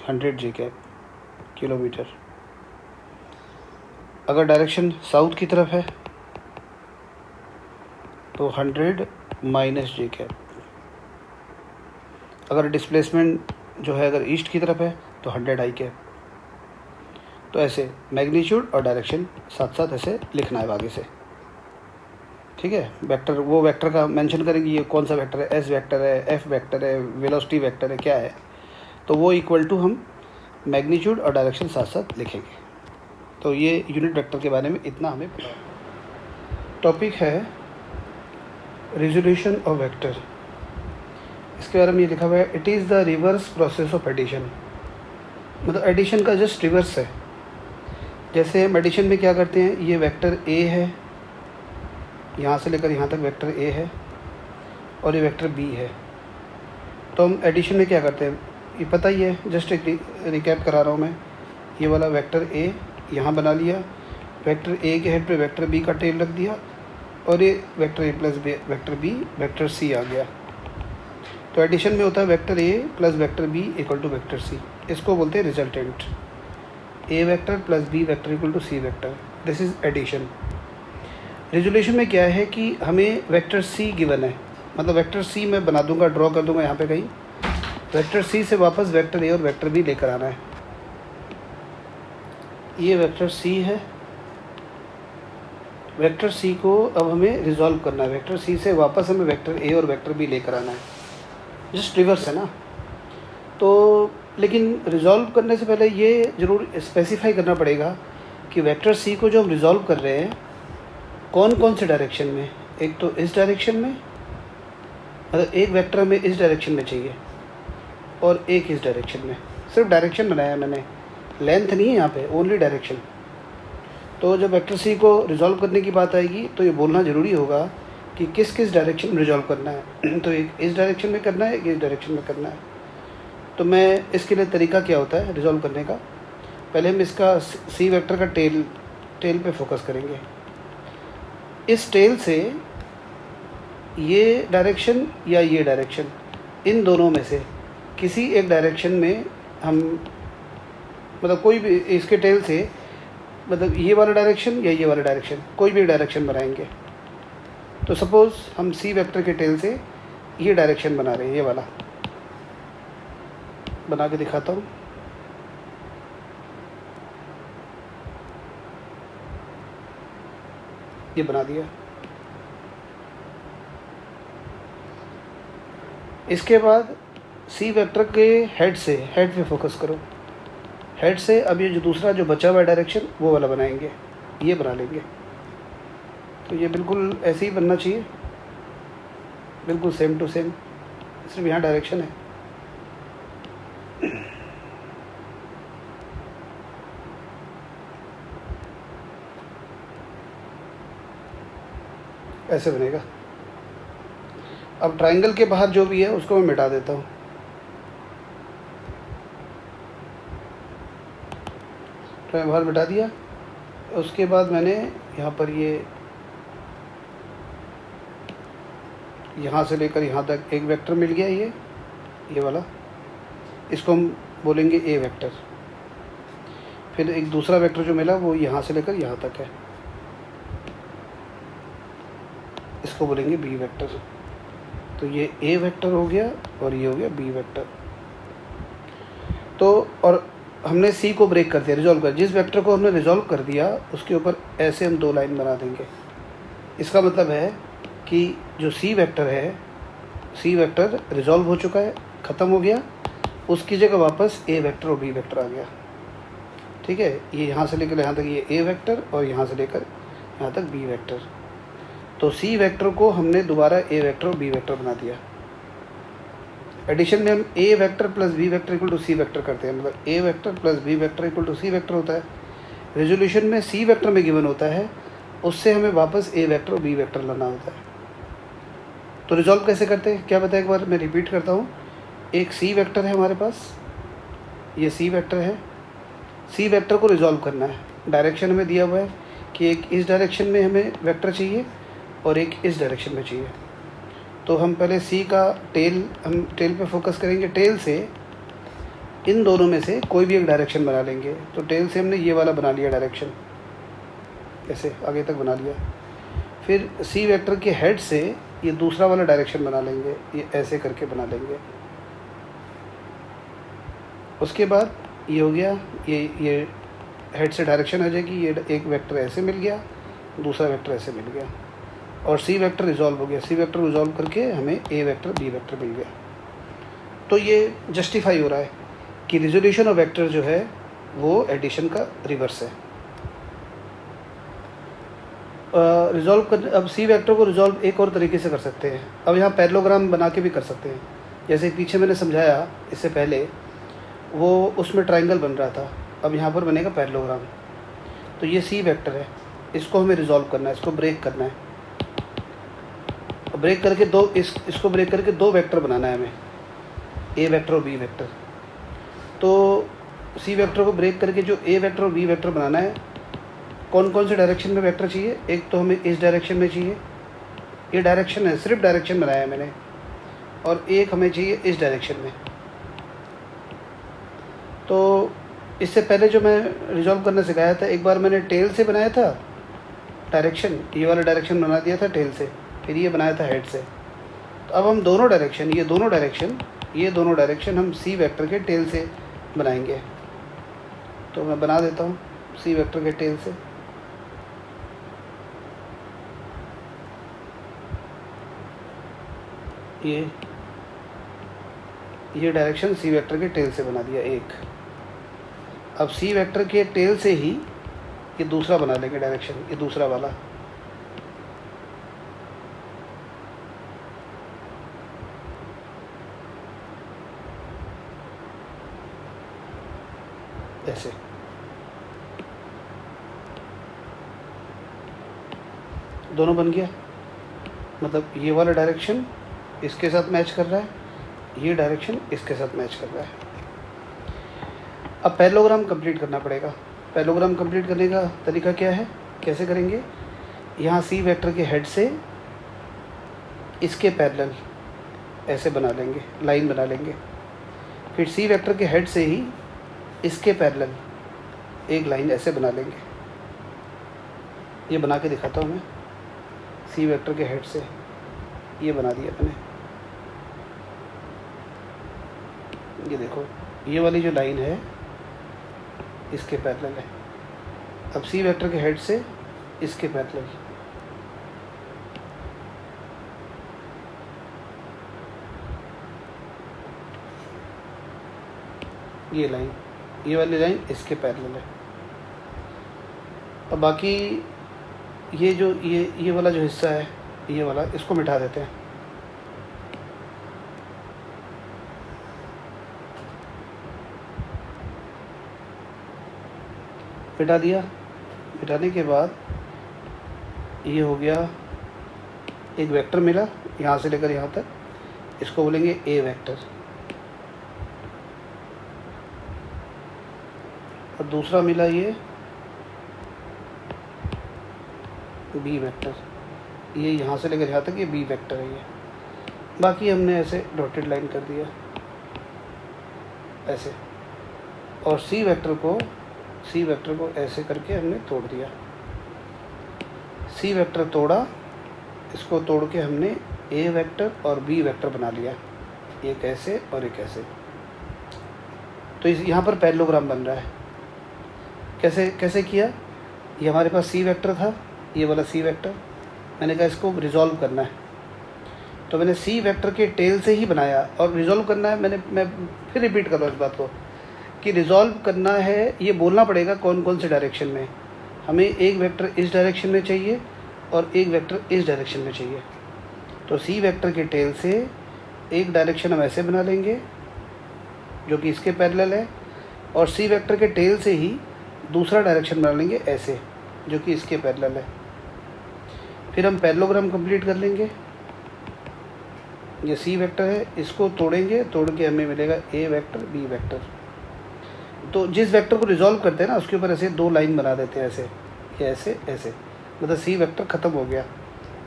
100 जे कैप किलोमीटर। अगर डायरेक्शन साउथ की तरफ है तो 100 माइनस जे कैप। अगर डिस्प्लेसमेंट जो है अगर ईस्ट की तरफ है तो 100 आई कैप। तो ऐसे मैग्नीट्यूड और डायरेक्शन साथ साथ ऐसे लिखना है आगे से, ठीक है। वेक्टर, वो वेक्टर का मेंशन करेंगे, ये कौन सा वेक्टर है, एस वेक्टर है, एफ वेक्टर है, वेलोसिटी वेक्टर है, क्या है, तो वो इक्वल टू हम मैग्नीट्यूड और डायरेक्शन साथ साथ लिखेंगे। तो ये यूनिट वेक्टर के बारे में इतना हमें पता है। टॉपिक है रिजोल्यूशन ऑफ वेक्टर। इसके बारे में ये लिखा हुआ है, it is the reverse process of addition. मतलब एडिशन का जस्ट रिवर्स है। जैसे हम एडिशन में क्या करते हैं, ये वेक्टर ए है, यहाँ से लेकर यहाँ तक वेक्टर ए है, और ये वेक्टर बी है। तो हम एडिशन में क्या करते हैं, ये पता ही है, जस्ट एक रिकैप करा रहा हूँ मैं। ये वाला वेक्टर ए यहाँ बना लिया, वेक्टर ए के हेड पे वेक्टर बी का टेल रख दिया, और ये vector A plus vector B vector C आ गया। तो एडिशन में होता है vector A plus vector B equal to vector C, इसको बोलते हैं resultant. A vector plus B vector equal to C vector, this is addition. Resolution में क्या है कि हमें वेक्टर सी गिवन है, मतलब वेक्टर सी मैं बना दूंगा, ड्रॉ कर दूंगा यहाँ पे कहीं, वेक्टर सी से वापस वेक्टर ए और वेक्टर बी लेकर आना है। ये वेक्टर सी है, वेक्टर सी को अब हमें रिजॉल्व करना है, वेक्टर सी से वापस हमें वेक्टर ए और वेक्टर बी लेकर आना है, जस्ट रिवर्स है ना। तो लेकिन रिजॉल्व करने से पहले ये ज़रूर स्पेसिफाई करना पड़ेगा कि वेक्टर सी को जो हम रिजॉल्व कर रहे हैं कौन कौन से डायरेक्शन में। एक तो इस डायरेक्शन में, मतलब एक वेक्टर में इस डायरेक्शन में चाहिए, और एक इस डायरेक्शन में। सिर्फ डायरेक्शन बनाया मैंने, लेंथ नहीं है यहाँ पे, ओनली डायरेक्शन। तो जब वेक्टर सी को रिजॉल्व करने की बात आएगी तो ये बोलना ज़रूरी होगा कि किस किस डायरेक्शन में रिजॉल्व करना है। तो एक इस डायरेक्शन में करना है, एक इस डायरेक्शन में करना है। तो मैं इसके लिए तरीका क्या होता है रिजॉल्व करने का, पहले हम इसका सी वेक्टर का टेल पे फोकस करेंगे। इस टेल से ये डायरेक्शन या ये डायरेक्शन, इन दोनों में से किसी एक डायरेक्शन में हम, मतलब कोई भी इसके टेल से, मतलब ये वाला डायरेक्शन या ये वाला डायरेक्शन, कोई भी डायरेक्शन बनाएंगे। तो सपोज़ हम सी वेक्टर के टेल से ये डायरेक्शन बना रहे हैं, ये वाला बना के दिखाता हूँ। ये बना दिया। इसके बाद सी वेक्टर के हेड पे फोकस करो, हेड से अब ये जो दूसरा जो बचा हुआ डायरेक्शन वो वाला बनाएंगे, ये बना लेंगे। तो ये बिल्कुल ऐसे ही बनना चाहिए, बिल्कुल सेम टू सेम, सिर्फ यहाँ डायरेक्शन है। ऐसे बनेगा। अब ट्रायंगल के बाहर जो भी है उसको मैं मिटा देता हूँ। वेक्टर में बाहर बिठा दिया। उसके बाद मैंने यहाँ पर यहाँ से लेकर यहाँ तक एक वेक्टर मिल गया, ये वाला, इसको हम बोलेंगे ए वेक्टर। फिर एक दूसरा वेक्टर जो मिला वो यहाँ से लेकर यहाँ तक है, इसको बोलेंगे बी वेक्टर। तो ये ए वेक्टर हो गया और ये हो गया बी वेक्टर। तो और हमने सी को ब्रेक कर दिया, रिजॉल्व कर, जिस वेक्टर को हमने रिजॉल्व कर दिया उसके ऊपर ऐसे हम 2 लाइन बना देंगे। इसका मतलब है कि जो सी वेक्टर है, सी वेक्टर रिजॉल्व हो चुका है, ख़त्म हो गया, उसकी जगह वापस ए वेक्टर और बी वेक्टर आ गया। ठीक है, ये यहाँ से लेकर यहाँ तक ये ए वेक्टर और यहाँ से लेकर यहाँ तक बी वेक्टर। तो सी वेक्टर को हमने दोबारा ए वेक्टर और बी वेक्टर बना दिया। एडिशन में हम A vector plus B vector equal to C vector करते हैं, मतलब A vector plus B vector equal to C vector होता है। रेजोल्यूशन में सी वेक्टर में गिवन होता है, उससे हमें वापस ए वेक्टर और बी वेक्टर लाना होता है। तो रिजॉल्व कैसे करते हैं क्या पता है, एक बार मैं रिपीट करता हूँ। एक सी वेक्टर है हमारे पास, ये सी वेक्टर है, सी वेक्टर को रिजॉल्व करना है। डायरेक्शन हमें दिया हुआ है कि एक इस डायरेक्शन में हमें वेक्टर चाहिए और एक इस डायरेक्शन में चाहिए। तो हम पहले सी का हम टेल पे फोकस करेंगे। टेल से इन दोनों में से कोई भी एक डायरेक्शन बना लेंगे। तो टेल से हमने ये वाला बना लिया डायरेक्शन, ऐसे आगे तक बना लिया। फिर सी वेक्टर के हेड से ये दूसरा वाला डायरेक्शन बना लेंगे, ये ऐसे करके बना लेंगे। उसके बाद ये हो गया, ये हेड से डायरेक्शन आ जाएगी, ये एक वेक्टर ऐसे मिल गया, दूसरा वेक्टर ऐसे मिल गया और सी वेक्टर रिजॉल्व हो गया। सी वेक्टर रिजॉल्व करके हमें ए वेक्टर बी वेक्टर मिल गया। तो ये जस्टिफाई हो रहा है कि रिजोल्यूशन ऑफ वेक्टर जो है वो एडिशन का रिवर्स है। रिजॉल्व कर, अब सी वेक्टर को रिजॉल्व एक और तरीके से कर सकते हैं। अब यहाँ पैरेललोग्राम बना के भी कर सकते हैं। जैसे पीछे मैंने समझाया इससे पहले, वो उसमें ट्राइंगल बन रहा था, अब यहाँ पर बनेगा पैरेललोग्राम। तो ये सी वेक्टर है, इसको हमें रिजॉल्व करना है, इसको ब्रेक करना है। ब्रेक करके इसको ब्रेक करके 2 वेक्टर बनाना है हमें, ए वेक्टर और बी वेक्टर। तो सी वेक्टर को ब्रेक करके जो ए वेक्टर और बी वेक्टर बनाना है, कौन कौन से डायरेक्शन में वेक्टर चाहिए। एक तो हमें इस डायरेक्शन में चाहिए, ये डायरेक्शन है, सिर्फ डायरेक्शन बनाया है मैंने, और एक हमें चाहिए इस डायरेक्शन में। तो इससे पहले जो मैं रिजॉल्व करना सिखाया था, एक बार मैंने टेल से बनाया था डायरेक्शन, ये वाला डायरेक्शन बना दिया था टेल से, फिर ये बनाया था हेड से। तो अब हम दोनों डायरेक्शन, ये दोनों डायरेक्शन हम सी वेक्टर के टेल से बनाएंगे। तो मैं बना देता हूँ सी वेक्टर के टेल से। ये डायरेक्शन सी वेक्टर के टेल से बना दिया एक। अब सी वेक्टर के टेल से ही ये दूसरा बना लेंगे डायरेक्शन, ये दूसरा वाला। ऐसे दोनों बन गया, मतलब ये वाला डायरेक्शन इसके साथ मैच कर रहा है, ये डायरेक्शन इसके साथ मैच कर रहा है। अब पैरेललोग्राम कंप्लीट करना पड़ेगा। पैरेललोग्राम कंप्लीट करने का तरीका क्या है, कैसे करेंगे। यहाँ सी वेक्टर के हेड से इसके पैरेलल ऐसे बना लेंगे, लाइन बना लेंगे। फिर सी वेक्टर के हेड से ही इसके पैरेलल एक लाइन ऐसे बना लेंगे। ये बना के दिखाता हूँ मैं। सी वेक्टर के हेड से ये बना दिया मैंने, ये देखो, ये वाली जो लाइन है इसके पैरेलल है। अब सी वेक्टर के हेड से इसके पैरेलल, ये लाइन, ये वाली लाइन इसके पैरेलल है। अब बाकी ये जो ये वाला जो हिस्सा है, ये वाला, इसको मिटा देते हैं। मिटा दिया। मिटाने के बाद ये हो गया, एक वेक्टर मिला यहाँ से लेकर यहाँ तक, इसको बोलेंगे ए वेक्टर। और और दूसरा मिला ये बी वेक्टर, ये यहाँ से लेकर यहाँ तक ये बी वेक्टर है ये। बाकी हमने ऐसे डॉटेड लाइन कर दिया ऐसे, और सी वेक्टर को ऐसे करके हमने तोड़ दिया। सी वेक्टर तोड़ा, इसको तोड़ के हमने ए वेक्टर और बी वेक्टर बना लिया, एक ऐसे और एक ऐसे। तो इस यहाँ पर पैरेललोग्राम बन रहा है। कैसे किया? ये हमारे पास सी वेक्टर था, ये वाला सी वेक्टर, मैंने कहा इसको रिजॉल्व करना है, तो मैंने सी वेक्टर के टेल से ही बनाया। और रिजॉल्व करना है, मैं फिर रिपीट कर रहा हूँ इस बात को कि रिजॉल्व करना है, ये बोलना पड़ेगा कौन कौन से डायरेक्शन में। हमें एक वेक्टर इस डायरेक्शन में चाहिए और एक वेक्टर इस डायरेक्शन में चाहिए। तो सी वेक्टर के टेल से एक डायरेक्शन हम ऐसे बना लेंगे जो कि इसके पैरेलल है, और सी वेक्टर के टेल से ही दूसरा डायरेक्शन बना लेंगे ऐसे जो कि इसके पैरेलल है। फिर हम पैरेललोग्राम कंप्लीट कर लेंगे। ये सी वेक्टर है, इसको तोड़ेंगे, तोड़ के हमें मिलेगा ए वेक्टर बी वेक्टर। तो जिस वेक्टर को रिजॉल्व करते हैं ना, उसके ऊपर ऐसे दो लाइन बना देते हैं ऐसे, ये ऐसे ऐसे, मतलब सी वेक्टर ख़त्म हो गया,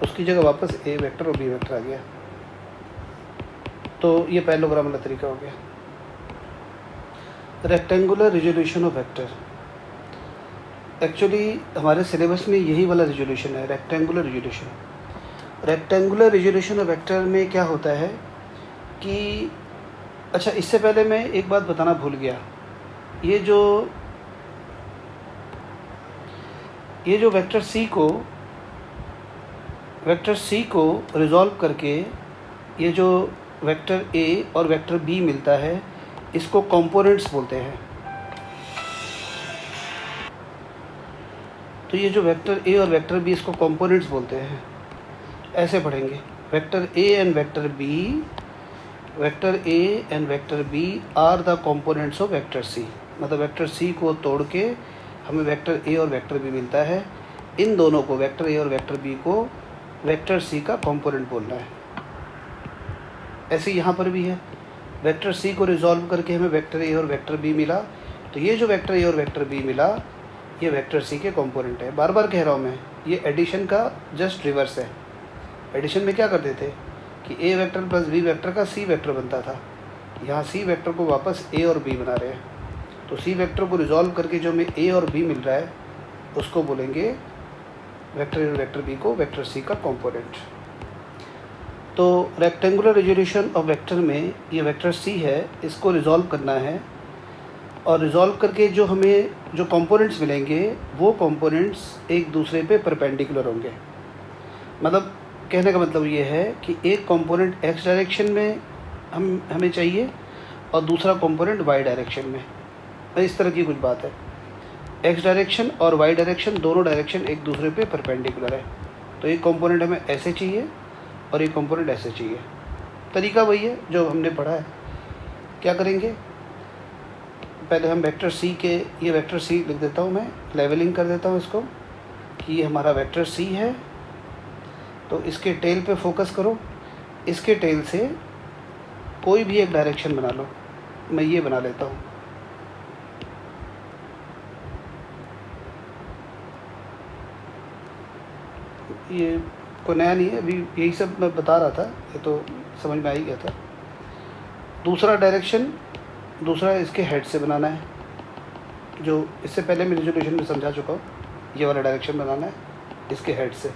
उसकी जगह वापस ए वेक्टर और बी वेक्टर आ गया। तो ये पैरेललोग्राम वाला तरीका हो गया। Rectangular resolution of vector, actually हमारे सिलेबस में यही वाला रिजोल्यूशन है, rectangular resolution. Rectangular resolution of vector में क्या होता है कि, अच्छा इससे पहले मैं एक बात बताना भूल गया, ये जो वेक्टर सी को रिजॉल्व करके ये जो वेक्टर ए और वेक्टर बी मिलता है, इसको कंपोनेंट्स बोलते हैं। तो ये जो वेक्टर ए और वेक्टर बी, इसको कंपोनेंट्स बोलते हैं। ऐसे पढ़ेंगे, vector A and vector B are the components of vector C. मतलब वेक्टर सी को तोड़ के हमें वेक्टर ए और वेक्टर बी मिलता है। इन दोनों को, वेक्टर ए और वेक्टर बी को, वेक्टर सी का कंपोनेंट बोलना है। ऐसे यहाँ पर भी है, वेक्टर सी को रिजॉल्व करके हमें वेक्टर ए और वेक्टर बी मिला, तो ये जो वेक्टर ए और वेक्टर बी मिला, ये वेक्टर सी के कंपोनेंट है। बार बार कह रहा हूँ मैं, ये एडिशन का जस्ट रिवर्स है। एडिशन में क्या करते थे कि ए वेक्टर प्लस बी वेक्टर का सी वेक्टर बनता था, यहाँ सी वेक्टर को वापस ए और बी बना रहे हैं। तो सी वेक्टर को रिजॉल्व करके जो हमें ए और बी मिल रहा है, उसको बोलेंगे वेक्टर ए और वेक्टर बी को वेक्टर सी का कंपोनेंट। तो रेक्टेंगुलर रिजोल्यूशन ऑफ वेक्टर में ये वेक्टर सी है, इसको रिजॉल्व करना है, और रिजॉल्व करके जो हमें जो कंपोनेंट्स मिलेंगे, वो कंपोनेंट्स एक दूसरे पे परपेंडिकुलर होंगे। मतलब कहने का मतलब ये है कि एक कंपोनेंट एक्स डायरेक्शन में हमें चाहिए और दूसरा कंपोनेंट वाई डायरेक्शन में। इस तरह की कुछ बात है। एक्स डायरेक्शन और वाई डायरेक्शन, दोनों डायरेक्शन एक दूसरे पे परपेंडिकुलर है। तो एक कंपोनेंट हमें ऐसे चाहिए और एक कंपोनेंट ऐसे चाहिए। तरीका वही है जो हमने पढ़ा है। क्या करेंगे, पहले हम वेक्टर सी के, ये वेक्टर सी लिख देता हूँ मैं, लेवलिंग कर देता हूँ इसको कि ये हमारा वेक्टर सी है। तो इसके टेल पे फोकस करो, इसके टेल से कोई भी एक डायरेक्शन बना लो। मैं ये बना लेता हूँ, ये कोई नया नहीं है, अभी यही सब मैं बता रहा था, ये तो समझ में आ ही गया था। दूसरा डायरेक्शन, दूसरा इसके हेड से बनाना है, जो इससे पहले मैं रिजोल्यूशन में समझा चुका हूँ। ये वाला डायरेक्शन बनाना है इसके हेड से।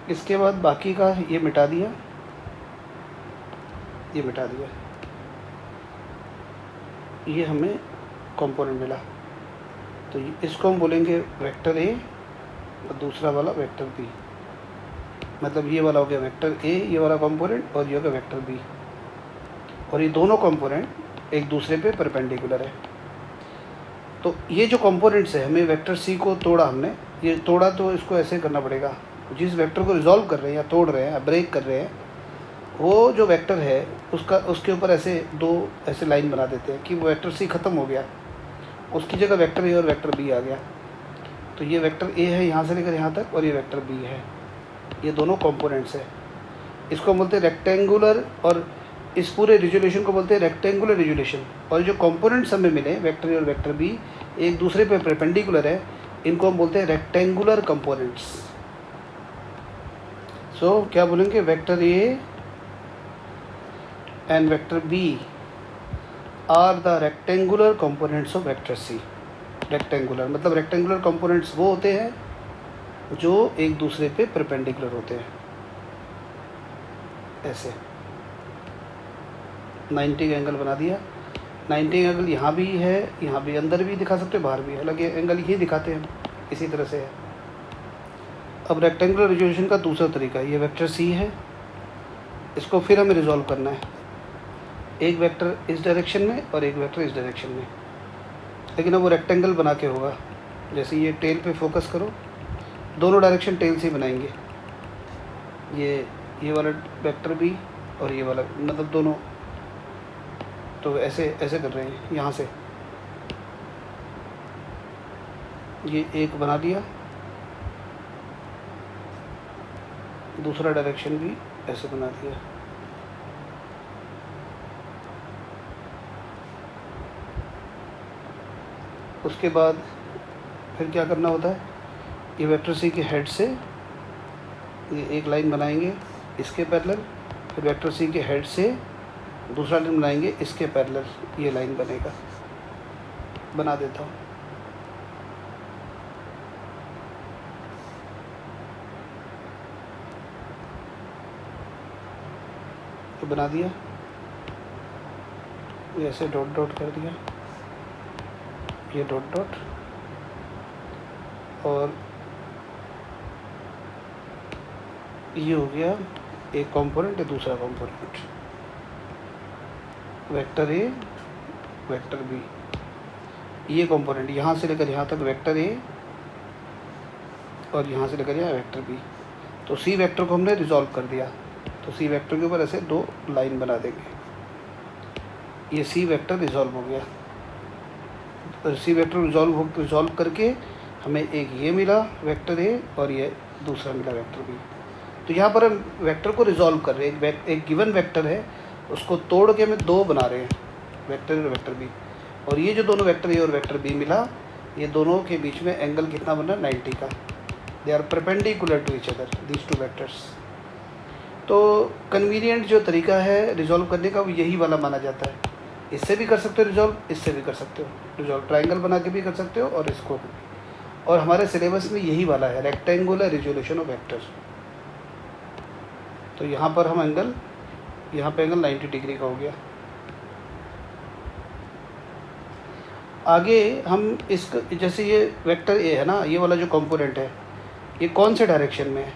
इसके बाद बाकी का ये मिटा दिया, ये मिटा दिया, ये हमें कंपोनेंट मिला। तो इसको हम बोलेंगे वेक्टर ए और दूसरा वाला वेक्टर बी। मतलब ये वाला हो गया वेक्टर ए, ये वाला कंपोनेंट, और ये हो गया वेक्टर बी। और ये दोनों कंपोनेंट एक दूसरे पे परपेंडिकुलर है। तो ये जो कंपोनेंट्स है, हमें वेक्टर सी को तोड़ा हमने, ये तोड़ा तो इसको ऐसे करना पड़ेगा। जिस वेक्टर को रिजॉल्व कर रहे हैं या तोड़ रहे हैं या ब्रेक कर रहे हैं, वो जो वेक्टर है उसके ऊपर ऐसे दो ऐसे लाइन बना देते हैं कि वो वेक्टर सी ख़त्म हो गया, उसकी जगह वेक्टर ए और वेक्टर बी आ गया। तो ये वेक्टर ए है यहाँ से लेकर यहाँ तक, और ये वेक्टर बी है। ये दोनों कंपोनेंट्स है। इसको बोलते हैं रेक्टेंगुलर, और इस पूरे रिजोल्यूशन को बोलते हैं रेक्टेंगुलर रिजोल्यूशन। और जो कंपोनेंट्स हमें मिले वेक्टर ए और वेक्टर बी एक दूसरे पे परपेंडिकुलर है, इनको हम बोलते हैं रेक्टेंगुलर कंपोनेंट्स। सो क्या बोलेंगे, vector A and vector B are the rectangular components of vector C. Rectangular मतलब रेक्टेंगुलर कंपोनेंट्स वो होते हैं जो एक दूसरे पे परपेंडिकुलर होते हैं, ऐसे 90 का एंगल बना दिया। 90 एंगल यहाँ भी है, यहाँ भी, अंदर भी दिखा सकते हो, बाहर भी, हालांकि एंगल यही दिखाते हैं, इसी तरह से है। अब रेक्टेंगुलर रिजोल्यूशन का दूसरा तरीका, ये वेक्टर सी है, इसको फिर हमें रिजॉल्व करना है, एक वेक्टर इस डायरेक्शन में और एक वेक्टर इस डायरेक्शन में, लेकिन अब वो रेक्टेंगल बना के होगा। जैसे ये टेल पे फोकस करो, दोनों डायरेक्शन टेल से ही बनाएंगे, ये वाला वेक्टर भी और ये वाला, मतलब दोनों, तो ऐसे ऐसे कर रहे हैं, यहाँ से ये एक बना दिया, दूसरा डायरेक्शन भी ऐसे बना दिया। उसके बाद फिर क्या करना होता है, ये वेक्टर सी के हेड से ये एक लाइन बनाएंगे इसके पैरेलल, फिर वेक्टर सी के हेड से दूसरा लाइन बनाएंगे इसके पैरेलल, ये लाइन बनेगा। बना देता हूँ, तो बना दिया, ये ऐसे डॉट डॉट कर दिया, ये डॉट डॉट, और ये हो गया एक कंपोनेंट, है दूसरा component, vector A vector B, ये कंपोनेंट यहाँ से लेकर यहाँ तक वेक्टर ए और यहाँ से लेकर यहाँ वेक्टर बी। तो सी वेक्टर को हमने रिजॉल्व कर दिया, तो सी वेक्टर के ऊपर ऐसे दो लाइन बना देंगे, ये सी वेक्टर रिजॉल्व हो गया। तो सी वेक्टर रिजॉल्व करके हमें एक ये मिला वेक्टर ए और ये दूसरा मिला वेक्टर बी। तो यहाँ पर हम वेक्टर को रिजॉल्व कर रहे हैं, एक गिवन वेक्टर है उसको तोड़ के हमें दो बना रहे हैं, वेक्टर ए और वेक्टर बी, और ये जो दोनों वेक्टर ए और वेक्टर बी मिला, ये दोनों के बीच में एंगल कितना बना, 90 का। They are perpendicular to each other these two vectors. तो कन्वीनियंट जो तरीका है रिजॉल्व करने का वो यही वाला माना जाता है। इससे भी कर सकते हो रिजॉल्व, इससे भी कर सकते हो रिजॉल्व, ट्राइंगल बना के भी कर सकते हो और इसको भी, और हमारे सिलेबस में यही वाला है, रेक्टेंगुलर रिजोल्यूशन ऑफ वेक्टर्स। तो यहाँ पर हम एंगल, यहाँ पे एंगल 90 डिग्री का हो गया। आगे हम इसका, जैसे ये वेक्टर ए है ना, ये वाला जो कंपोनेंट है ये कौन से डायरेक्शन में है,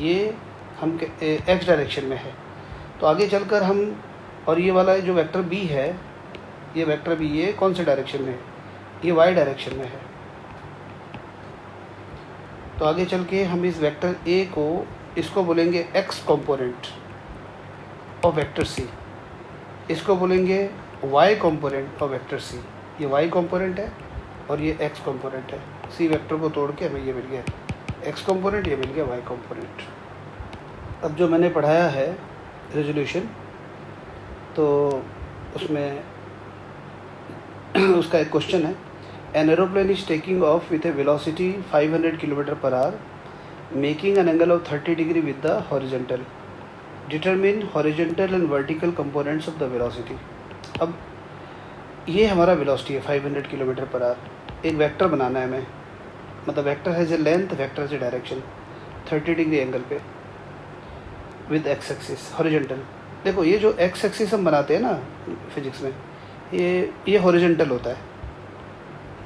ये हम एक्स डायरेक्शन में है। तो आगे चलकर हम, और ये वाला जो वेक्टर बी है, ये वेक्टर बी ये कौन से डायरेक्शन में है, ये वाई डायरेक्शन में है। तो आगे चल के हम इस वेक्टर ए को, इसको बोलेंगे X component of vector C, इसको बोलेंगे Y component of vector C. ये वाई कंपोनेंट है और ये एक्स कंपोनेंट है। सी वेक्टर को तोड़ के हमें ये मिल गया एक्स कंपोनेंट, ये मिल गया वाई कंपोनेंट। अब जो मैंने पढ़ाया है रेजोल्यूशन, तो उसमें उसका एक क्वेश्चन है, an aeroplane is taking of with A velocity 500 km/h making an angle of 30 degree with the horizontal, determine horizontal and vertical components of the velocity. अब ये हमारा वेलोसिटी है 500 km/h, एक वेक्टर बनाना है हमें, मतलब vector has a length, vector has a direction, 30 degree angle पे विद एक्स एक्सिस हॉरिजॉन्टल। देखो ये जो एक्स एक्सिस हम बनाते हैं ना फिजिक्स में, ये हॉरिजॉन्टल होता है।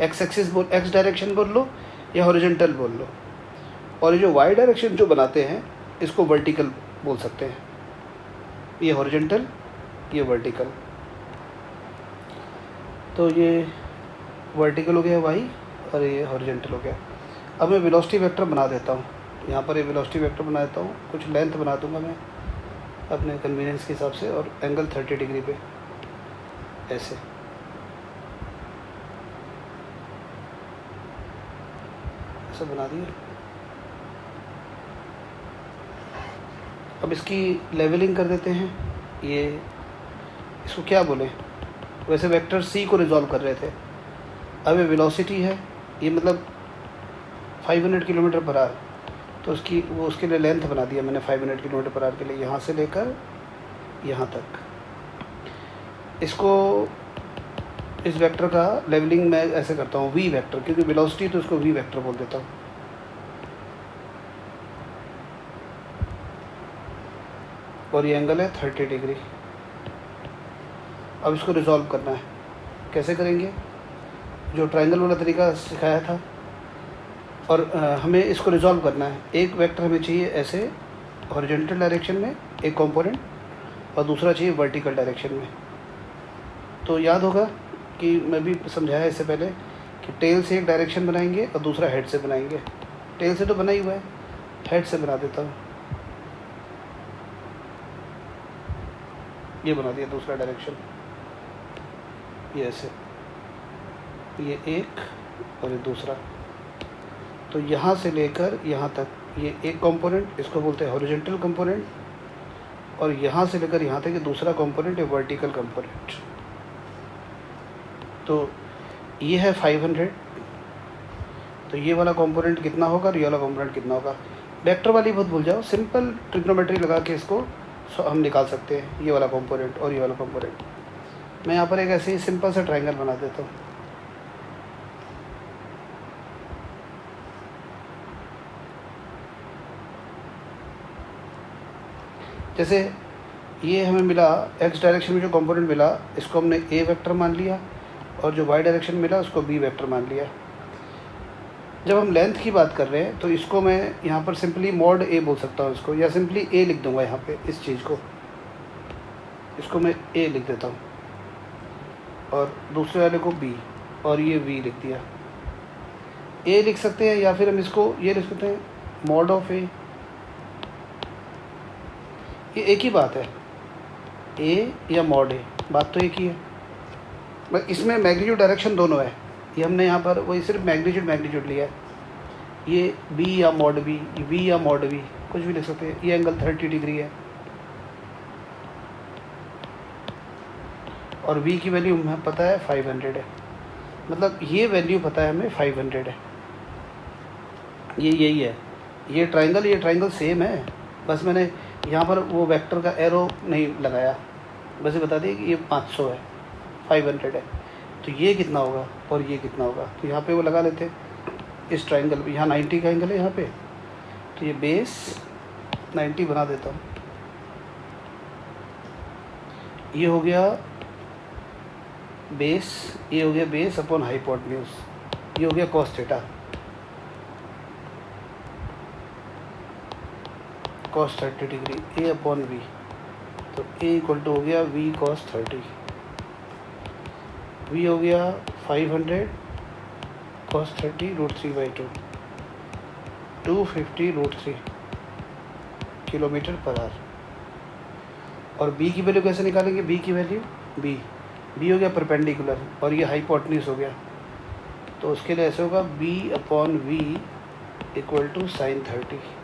एक्स एक्सिस बोल, एक्स डायरेक्शन बोल लो या हॉरिजॉन्टल बोल लो, और ये जो वाई डायरेक्शन जो बनाते हैं इसको वर्टिकल बोल सकते हैं। ये हॉरिजॉन्टल, ये वर्टिकल, तो ये वर्टिकल हो गया वाई और ये हॉरिजॉन्टल हो गया। अब मैं वेलोसिटी वेक्टर बना देता हूँ, यहाँ पर ये वेलोसिटी वेक्टर बना देता हूँ, कुछ लेंथ बना दूँगा मैं अपने कन्वीनियंस के हिसाब से, और एंगल 30 डिग्री पे ऐसे। ऐसा बना दिया। अब इसकी लेवलिंग कर देते हैं। ये इसको क्या बोले, वैसे वेक्टर सी को रिजॉल्व कर रहे थे, अब ये वेलोसिटी है, ये मतलब 500 किलोमीटर पर आवर, तो उसके लिए लेंथ बना दिया मैंने 500 किलोमीटर पर आवर के लिए, यहाँ से लेकर यहाँ तक। इसको इस वेक्टर का लेवलिंग मैं ऐसे करता हूँ वी वेक्टर, क्योंकि वेलोसिटी तो इसको वी वेक्टर बोल देता हूँ। और ये एंगल है 30 डिग्री। अब इसको रिजॉल्व करना है, कैसे करेंगे, जो ट्रायंगल वाला तरीका सिखाया था, और हमें इसको रिजॉल्व करना है। एक वेक्टर हमें चाहिए ऐसे हॉरिजॉन्टल डायरेक्शन में एक कंपोनेंट, और दूसरा चाहिए वर्टिकल डायरेक्शन में। तो याद होगा कि मैं भी समझाया इससे पहले कि टेल से एक डायरेक्शन बनाएंगे और दूसरा हेड से बनाएंगे। टेल से तो बना ही हुआ है, हेड से बना देता हूँ। ये बना दिया दूसरा डायरेक्शन, ये ऐसे, ये एक और ये दूसरा। तो यहाँ से लेकर यहाँ तक ये एक कंपोनेंट, इसको बोलते हैं हॉरिजॉन्टल कंपोनेंट, और यहाँ से लेकर यहाँ तक ये दूसरा कंपोनेंट है वर्टिकल कंपोनेंट। तो ये है 500, तो ये वाला कंपोनेंट कितना होगा और ये वाला कंपोनेंट कितना होगा। वेक्टर वाली बहुत भूल जाओ, सिंपल ट्रिग्नोमेट्री लगा के इसको हम निकाल सकते हैं, ये वाला कंपोनेंट और ये वाला कंपोनेंट। मैं यहाँ पर एक ऐसे ही सिंपल सा ट्रायंगल बना देता हूँ। जैसे ये हमें मिला एक्स डायरेक्शन में जो कंपोनेंट मिला, इसको हमने ए वेक्टर मान लिया, और जो वाई डायरेक्शन मिला उसको बी वेक्टर मान लिया। जब हम लेंथ की बात कर रहे हैं तो इसको मैं यहाँ पर सिंपली मॉड ए बोल सकता हूँ इसको, या सिंपली ए लिख दूँगा यहाँ पे। इस चीज़ को, इसको मैं ए लिख देता हूँ, और दूसरे वाले को बी, और ये वी लिख दिया। ए लिख सकते हैं, या फिर हम इसको ये लिख सकते हैं मॉड ऑफ ए। ये एक ही बात है, ए या मॉड ए, बात तो एक ही है, बस इसमें मैग्नीट्यूड डायरेक्शन दोनों है। ये हमने यहाँ पर वही सिर्फ मैग्नीट्यूड लिया है। ये बी या मॉड बी, वी या मॉड वी, कुछ भी लिख सकते हैं। ये एंगल 30 डिग्री है, और वी की वैल्यू हमें पता है 500 है, मतलब ये वैल्यू पता है हमें 500 है। ये यही है, ये ट्रायंगल सेम है, बस मैंने यहाँ पर वो वेक्टर का एरो नहीं लगाया, बस ये बता दिया कि ये 500 है, 500 है। तो ये कितना होगा और ये कितना होगा, तो यहाँ पे वो लगा लेते हैं इस ट्रायंगल पे। यहाँ 90 का एंगल है यहाँ पे, तो ये बेस 90 बना देता हूँ। ये हो गया बेस, ये हो गया बेस अपॉन हाइपोटेन्यूज, ये हो गया cos theta, cos 30 degree, A upon V. तो ए इक्वल टू हो गया वी कॉस 30, वी हो गया 500 कॉस 30 √3/2, 250 √3 किलोमीटर पर आवर। और बी की वैल्यू कैसे निकालेंगे, बी की वैल्यू बी हो गया परपेंडिकुलर, और ये हाइपोटेन्यूज हो गया, तो उसके लिए ऐसे होगा B upon V equal to sine 30।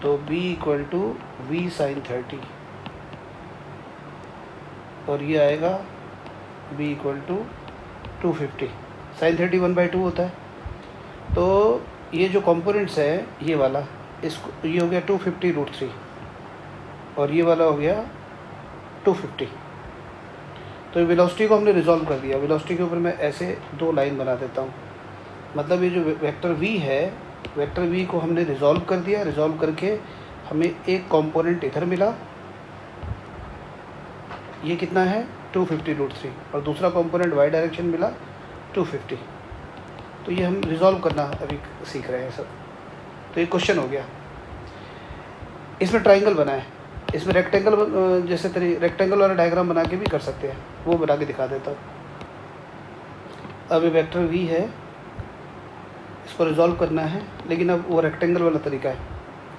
तो b equal to V sine 30, और ये आएगा b इक्वल टू 250। साइन 30 1/2 होता है। तो ये जो कंपोनेंट्स है ये वाला, इसको ये हो गया 250 √3, और ये वाला हो गया 250। तो वेलोसिटी को हमने रिजॉल्व कर दिया। वेलोसिटी के ऊपर मैं ऐसे दो लाइन बना देता हूँ, मतलब ये जो वेक्टर v है, वेक्टर v को हमने रिजॉल्व कर दिया। रिजॉल्व करके हमें एक कंपोनेंट इधर मिला, ये कितना है 250 √3, और दूसरा कंपोनेंट y डायरेक्शन मिला 250। तो ये हम रिजॉल्व करना अभी सीख रहे हैं सब। तो ये क्वेश्चन हो गया। इसमें ट्राइंगल बना है, इसमें रेक्टेंगल जैसे रेक्टेंगल वाला डायग्राम बना के भी कर सकते हैं, वो बना के दिखा देता हूँ। अब ये वेक्टर v है, इसको रिजॉल्व करना है, लेकिन अब वो रेक्टेंगल वाला तरीका है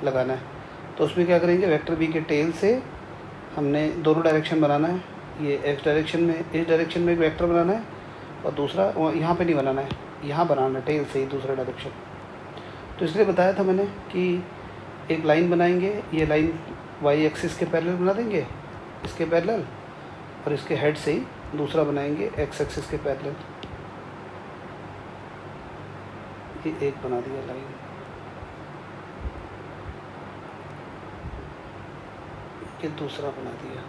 लगाना है। तो उसमें क्या करेंगे, वेक्टर बी के टेल से हमने दोनों डायरेक्शन बनाना है। ये एक्स डायरेक्शन में, इस डायरेक्शन में एक वेक्टर बनाना है, और दूसरा यहाँ पे नहीं बनाना है, यहाँ बनाना है टेल से ही दूसरा डायरेक्शन। तो इसलिए बताया था मैंने कि एक लाइन बनाएंगे, ये लाइन वाई एक्सिस के पैरेलल बना देंगे, इसके पैरेलल, और इसके हेड से ही दूसरा बनाएंगे एक्स एक्सिस के पैरेलल। ये एक बना दिया लाइन, ये दूसरा बना दिया।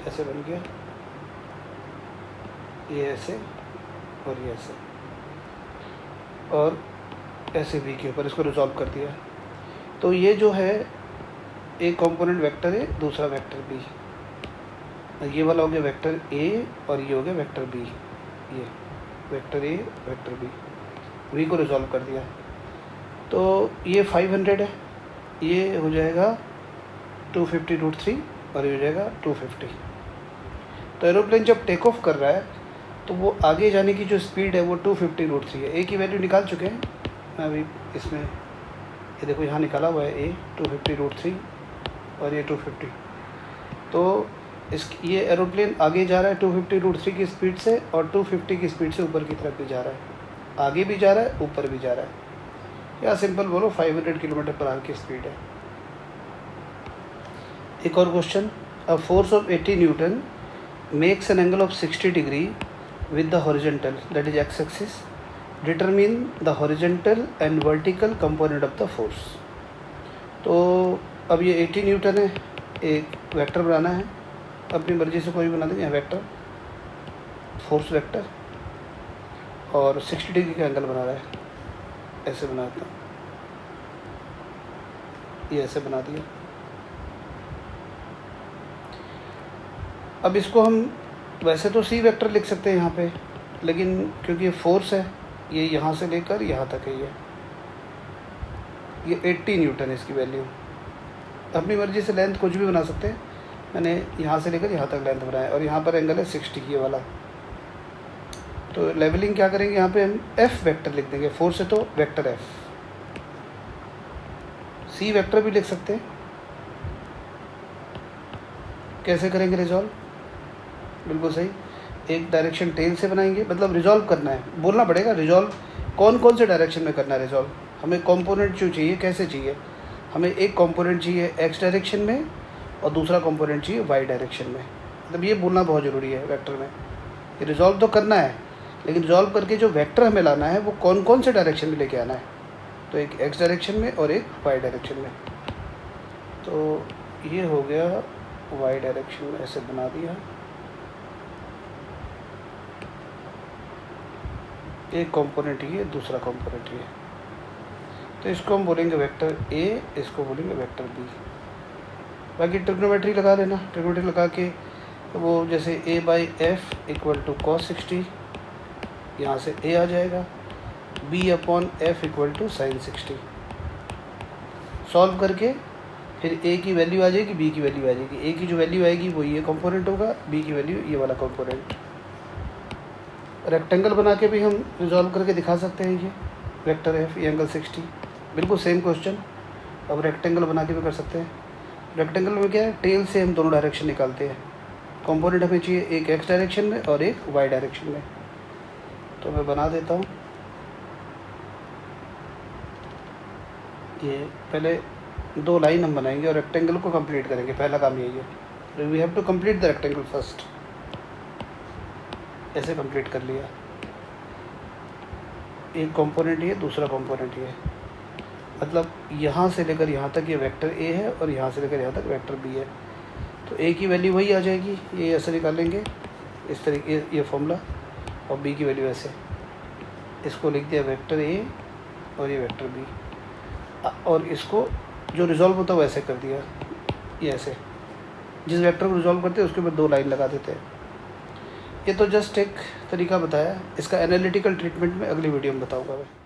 ऐसे बन गया, ये ऐसे और ये ऐसे, और ऐसे बी के ऊपर इसको रिजॉल्व कर दिया। तो ये जो है एक कंपोनेंट वेक्टर है, दूसरा वेक्टर बी, ये वाला हो गया वेक्टर ए और ये हो गया वेक्टर बी, ये vector A vector B, V को रिजॉल्व कर दिया। तो ये 500 है, ये हो जाएगा 250√3 और ये हो जाएगा 250। तो एरोप्लेन जब टेक ऑफ कर रहा है तो वो आगे जाने की जो स्पीड है वो 250√3 है। ए की वैल्यू निकाल चुके हैं, मैं अभी इसमें ये देखो यहाँ निकाला हुआ है ए 250√3 और ये 250। तो ये एरोप्लेन आगे जा रहा है 250√3 की स्पीड से और 250 की स्पीड से ऊपर की तरफ भी जा रहा है, आगे भी जा रहा है ऊपर भी जा रहा है, या सिंपल बोलो 500 km/h की स्पीड है। एक और question, a force of 80 Newton makes an angle of 60 degree with the horizontal, that is x axis, determine the horizontal and vertical component of the force। तो अब ये 80 न्यूटन है, एक वेक्टर बनाना है, अपनी मर्जी से कोई भी बना देंगे वेक्टर, फोर्स वेक्टर, और 60 डिग्री का एंगल बना रहा है, ऐसे बनाता हूँ, ये ऐसे बना दिया। अब इसको हम वैसे तो सी वेक्टर लिख सकते हैं यहाँ पे, लेकिन क्योंकि ये फोर्स है, ये यहाँ से लेकर यहाँ तक है, ये 80 न्यूटन है इसकी वैल्यू। अपनी मर्जी से लेंथ कुछ भी बना सकते हैं, मैंने यहाँ से लेकर यहाँ तक लेंथ बनाया, और यहाँ पर एंगल है 60 ये वाला। तो लेवलिंग क्या करेंगे, यहाँ पे हम एफ वेक्टर लिख देंगे, फोर्स है तो वेक्टर एफ। सी वेक्टर भी लिख सकते हैं। कैसे करेंगे रिजॉल्व, बिल्कुल सही, एक डायरेक्शन टेल से बनाएंगे, मतलब रिजॉल्व करना है, बोलना पड़ेगा रिजॉल्व कौन कौन से डायरेक्शन में करना है रिजॉल्व। हमें कंपोनेंट जो चाहिए कैसे चाहिए, हमें एक कंपोनेंट चाहिए एक्स डायरेक्शन में और दूसरा कंपोनेंट चाहिए वाई डायरेक्शन में, मतलब ये बोलना बहुत ज़रूरी है वेक्टर में। ये रिजॉल्व तो करना है, लेकिन रिजॉल्व करके जो वेक्टर हमें लाना है वो कौन कौन से डायरेक्शन में लेके आना है, तो एक एक्स डायरेक्शन में और एक वाई डायरेक्शन में। तो ये हो गया वाई डायरेक्शन में, ऐसे बना दिया, एक कंपोनेंट ये, दूसरा कंपोनेंट ये। तो इसको हम बोलेंगे वेक्टर ए, इसको बोलेंगे वेक्टर बी। बाकी ट्रिग्नोमेट्री लगा लेना, ट्रिग्नोमेट्री लगा के वो जैसे a/f = cos 60, यहाँ से a आ जाएगा, b/f = sin 60। सॉल्व करके फिर a की वैल्यू आ जाएगी, b की वैल्यू आ जाएगी। a की जो वैल्यू आएगी वो ये कंपोनेंट होगा, b की वैल्यू ये वाला कंपोनेंट। रेक्टेंगल बना के भी हम रिजॉल्व करके दिखा सकते हैं, ये वेक्टर एफ, ये एंगल 60, बिल्कुल सेम क्वेश्चन। अब रेक्टेंगल बना के भी कर सकते हैं। रेक्टेंगल में क्या है, टेल से हम दोनों डायरेक्शन निकालते हैं। कंपोनेंट हमें चाहिए एक एक्स डायरेक्शन में और एक वाई डायरेक्शन में। तो मैं बना देता हूँ, ये पहले 2 लाइन हम बनाएंगे और रेक्टेंगल को कंप्लीट करेंगे, पहला काम यही है। We have to complete the rectangle first. ऐसे कंप्लीट कर लिया, एक कंपोनेंट ये, दूसरा कंपोनेंट ये, मतलब यहाँ से लेकर यहाँ तक ये वेक्टर ए है और यहाँ से लेकर यहाँ तक वेक्टर बी है। तो ए की वैल्यू वही आ जाएगी, ये ऐसे निकालेंगे इस तरीके, ये फॉर्मूला, और बी की वैल्यू ऐसे। इसको लिख दिया वेक्टर ए और ये वेक्टर बी, और इसको जो रिजॉल्व होता है वैसे कर दिया, ये ऐसे। जिस वेक्टर को रिजॉल्व करते हैं उसके ऊपर 2 लाइन लगा देते हैं। ये तो जस्ट एक तरीका बताया, इसका एनालिटिकल ट्रीटमेंट में अगली वीडियो में बताऊंगा मैं।